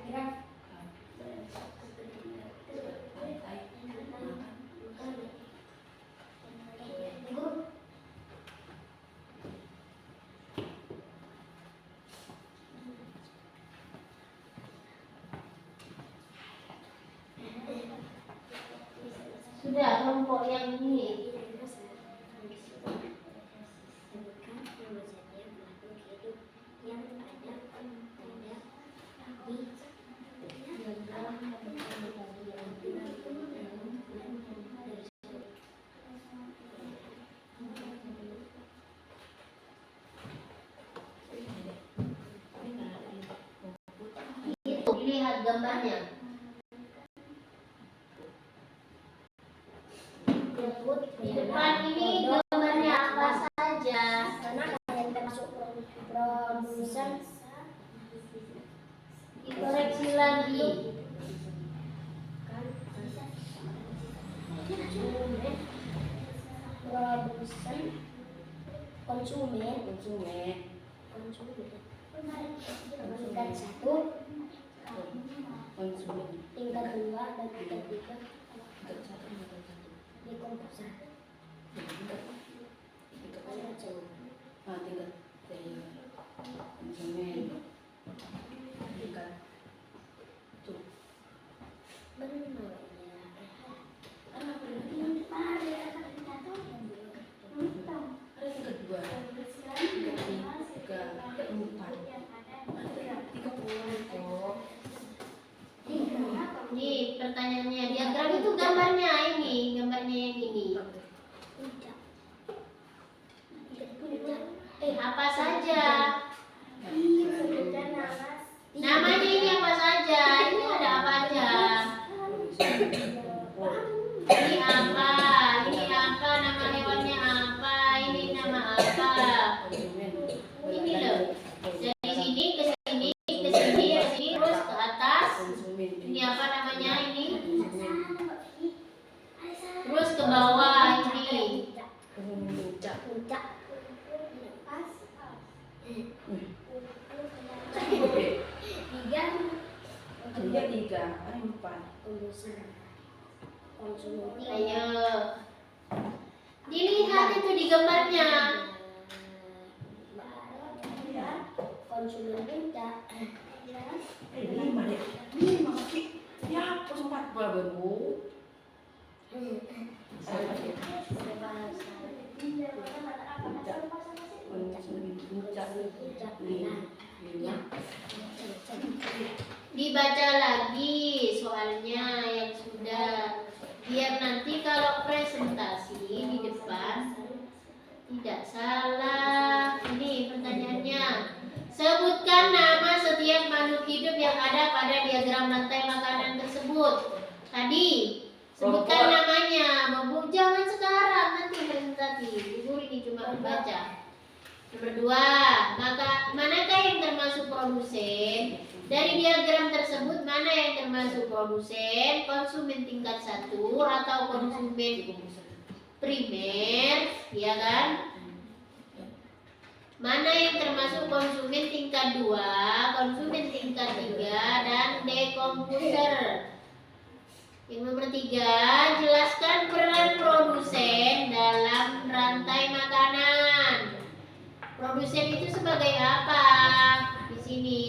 graf. Sudah kelompok yang ini. Itu lihat gambarnya. Di depan ini gambarnya apa saja? Karena kalian termasuk produsen Dikoreksi lagi. produsen konsumen tingkat 1, tingkat 2 dan tingkat 3 di komposer. Nih pertanyaannya, diagram itu gambarnya ini, gambarnya yang ini. Apa saja? Namanya ini apa saja? Ini ada apa aja? Ini apa? Ini apa? Nama hewannya apa? Ini nama apa? Ini loh. Dari sini ke sini, ke sini, ke sini, terus ke atas. Ini apa namanya ini? Terus ke bawah ini. Ayo. Dilihat itu di gambarnya. Konsumen puncak. Dibaca lagi soalnya yang sudah, biar nanti kalau presentasi di depan tidak salah. Ini pertanyaannya, sebutkan nama setiap makhluk hidup yang ada pada diagram rantai makanan tersebut. Tadi sebutkan namanya. Jangan sekarang, nanti presentasi. Ibu ini cuma membaca. Nomor 2, manakah yang termasuk produsen? Dari diagram tersebut mana yang termasuk produsen, konsumen tingkat 1 atau konsumen primer, ya kan? Mana yang termasuk konsumen tingkat 2, konsumen tingkat 3 dan dekomposer. Yang nomor 3, jelaskan peran produsen dalam rantai makanan. Produsen itu sebagai apa? Di sini.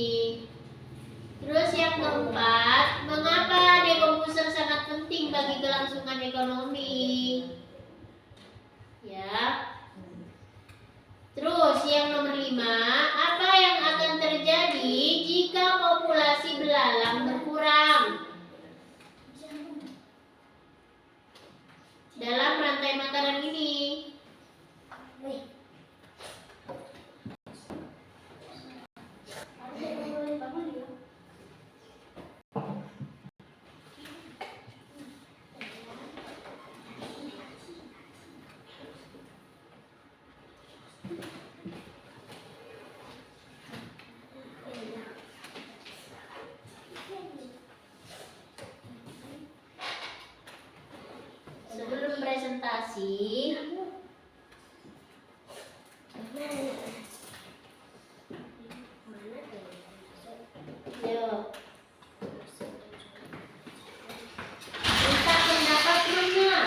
Terus yang keempat, mengapa dekomposer sangat penting bagi kelangsungan ekonomi? Ya. Terus yang nomor 5, apa yang akan menguasai makanan ini? Sebelum presentasi, yuk minta pendapat temannya.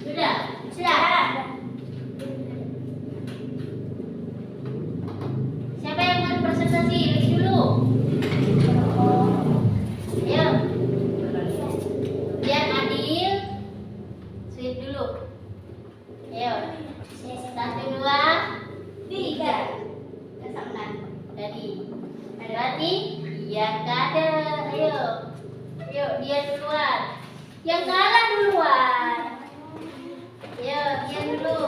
Sudah? Siapa yang mau presentasi? Lagi dulu. Ayo. Biar adil. Sweet dulu. Ayo. 1, 2, 3. Kesamlan. Jadi, berarti yang ada. Ayo. Ayo, dia duluan. Yang kalah duluan. Ayo, dia dulu.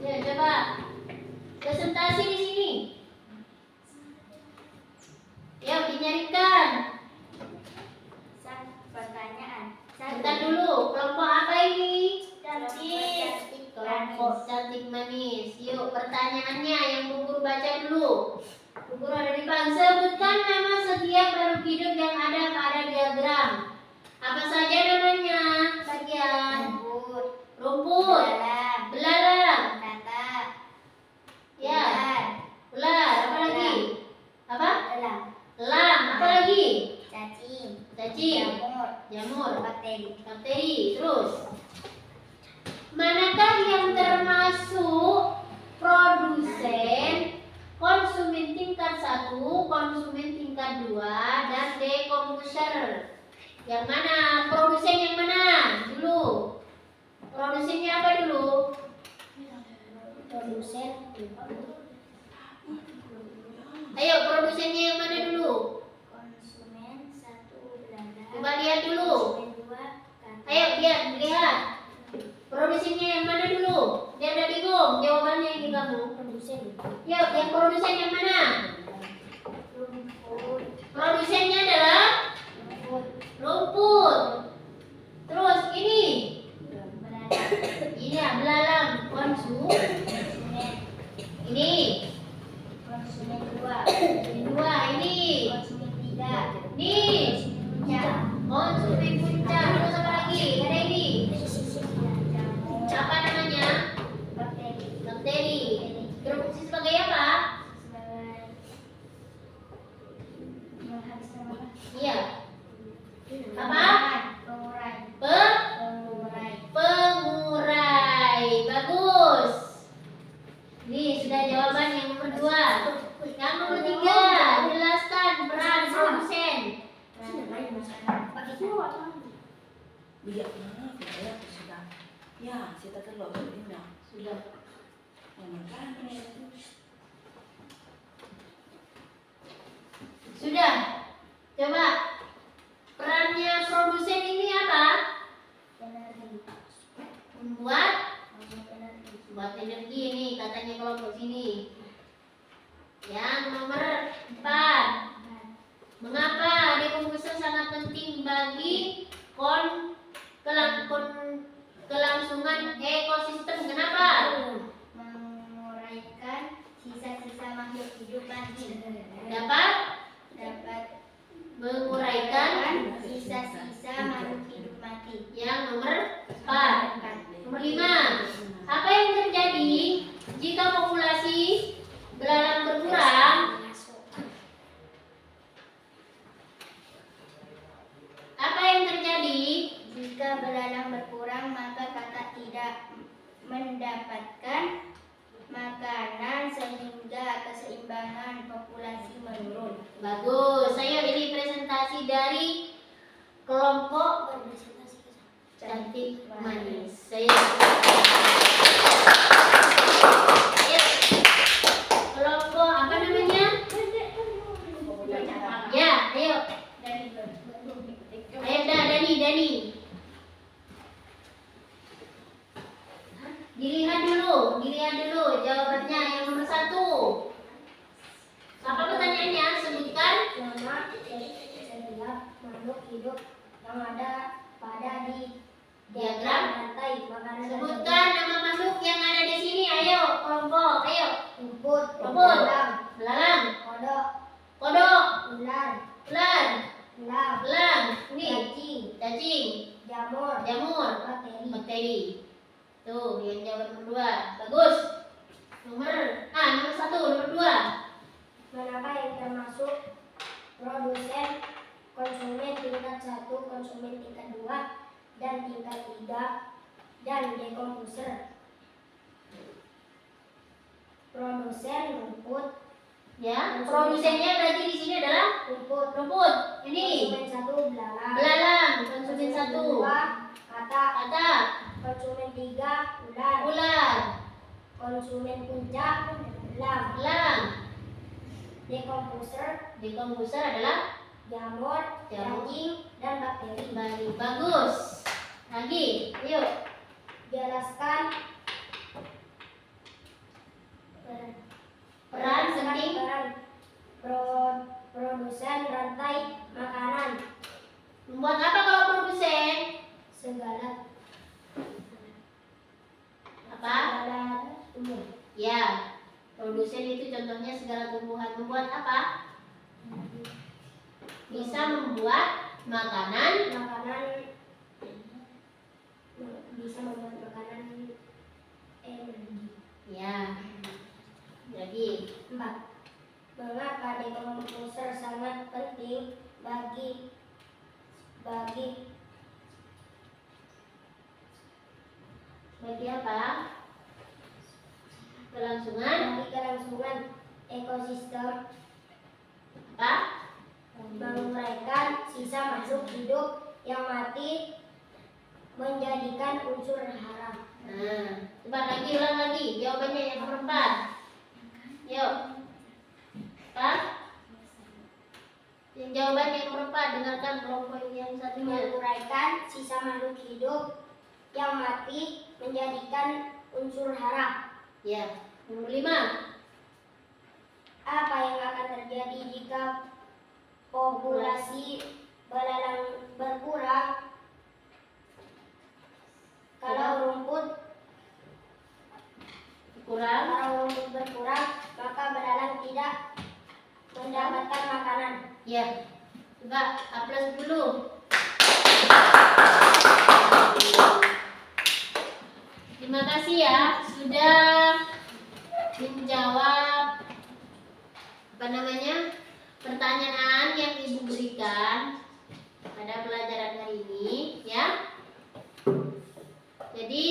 Ayo, coba. Presentasi di sini. Ayo, dinyarikan. Pertanyaan. Bentar dulu, kelompok apa ini? Cantik. Kelompok cantik manis. Yuk, pertanyaannya yang Bu Guru baca dulu. Bu Guru ada di depan. Sebutkan nama setiap makhluk hidup yang ada pada diagram. Apa saja namanya? Bagian. Rumput. Belalang. Ya. Ular. Apa lagi? Apa? Elang. Apa lagi? Cacing. Jamur. Bakteri. Terus. Manakah yang termasuk produsen, konsumen tingkat 1, konsumen tingkat 2, dan dekomposer? Yang mana? Produsen yang mana? Dulu. Produsennya apa dulu? Ayo, produsennya yang mana dulu? Coba lihat dulu. Ayo, lihat. Produsennya yang mana dulu? Dia udah bingung jawabannya ini kamu. Yuk, yang produsen yang mana? Produsennya adalah rumput. Terus ini ya belalang. Ini dua. Ini konsumen puncak. Terus apa lagi? Ada ini. Apa namanya? Bakteri. Berfungsi sebagai apa? Iya. Apa? Pengurai. Bagus. Ini sudah jawaban yang nomor 2. Yang nomor 3, jelaskan peran produsen. Iya, saya sudah. Ya, kita telur indah. Sudah. Sudah. Coba. Perannya produsen ini apa? Membuat energi ini katanya kelompok sini. Yang nomor 4. Mengapa dekomposer sangat penting bagi kelangsungan ekosistem? Kenapa? Menguraikan sisa-sisa makhluk hidup mati. Dapat menguraikan sisa-sisa makhluk hidup mati. yang nomor 4. Nomor 5. Apa yang terjadi jika populasi belalang berkurang? Apa yang terjadi? Jika belalang berkurang, maka kakak tidak mendapatkan makanan sehingga keseimbangan populasi menurun. Bagus. Ayo ini presentasi dari kelompok cantik manis. Ayo. Kelompok apa namanya? Ya, ayo. Ayo dah, Dani. Dilihat dulu jawabannya yang nomor 1. Apa pertanyaannya? Sebutkan Nama setiap makhluk hidup yang ada pada di diagram. rantai makanan. Sebutkan nama makhluk yang ada di sini. Ayo, kelompok. Ayo. Rumput, Rumput, belalang, kodok, kodok, ular, ular, belang, ini, cacing, jamur, jamur, bakteri. bakteri. Tuh, yang jawaban nomor 2. Bagus. Nomor 1, nomor 2. Manakah yang termasuk produsen, konsumen tingkat 1, konsumen tingkat 2, dan tingkat 3, dan dekomposer? Produsen rumput, Ya, produsennya berarti di sini adalah rumput, Ini konsumen 1 belalang, belalang, konsumen 1. 2 katak, Kata, konsumen 3 ular, ular, konsumen puncak belang, belang. dekomposer Dekomposer adalah jamur, Jamur. cacing, dan bakteri. bagus. Lagi, yuk. Jelaskan Peran penting peran produsen rantai makanan. membuat apa kalau produsen? Segala Apa? umum. Ya, produsen itu contohnya segala tumbuhan. Membuat apa? Bisa membuat makanan. Bisa membuat makanan energi. Ya, jadi 4. Mengapa dekomposer sangat penting bagi apa? Kelangsungan kelangsungan ekosistem, apa? menguraikan sisa makhluk hidup yang mati, menjadikan unsur hara. Nah, coba ulang lagi jawabannya yang nomor 4. Yuk. Pak? Yang jawaban yang nomor 4, dengarkan kelompok yang satunya. Menguraikan sisa makhluk hidup yang mati, menjadikan unsur hara. Ya, nomor 5. Apa yang akan terjadi jika populasi belalang berkurang? Kalau rumput berkurang, maka belalang tidak mendapatkan makanan. Ya. Coba aplaus dulu. Terima kasih ya sudah menjawab pertanyaan yang Ibu berikan pada pelajaran hari ini ya. Jadi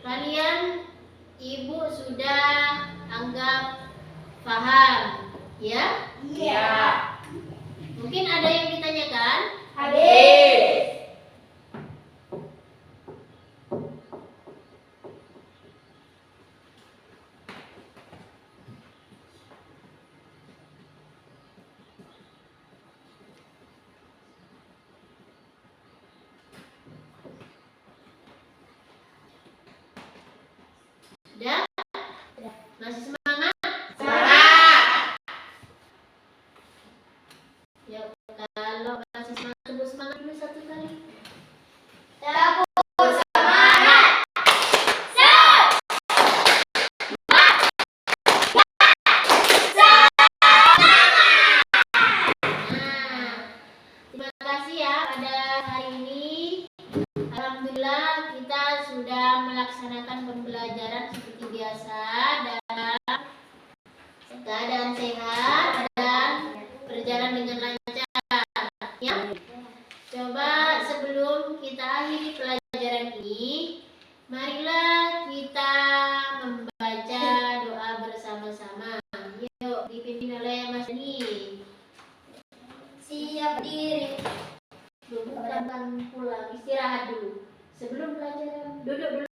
kalian Ibu sudah anggap paham ya? Iya. Mungkin ada yang ditanyakan? Habis. Sudah? Masih semangat? Semangat. Ya, kalau masih semangat, coba semangat dulu 1 kali. Tepuk semangat. senantiasa dalam keadaan sehat dan berjalan dengan lancar. Ya. Coba sebelum kita akhiri pelajaran ini, marilah kita membaca doa bersama-sama. Yuk, dipimpin oleh Mas Dani. Siap diri. Bukan pulang, istirahat dulu. Sebelum pelajaran, duduk dulu.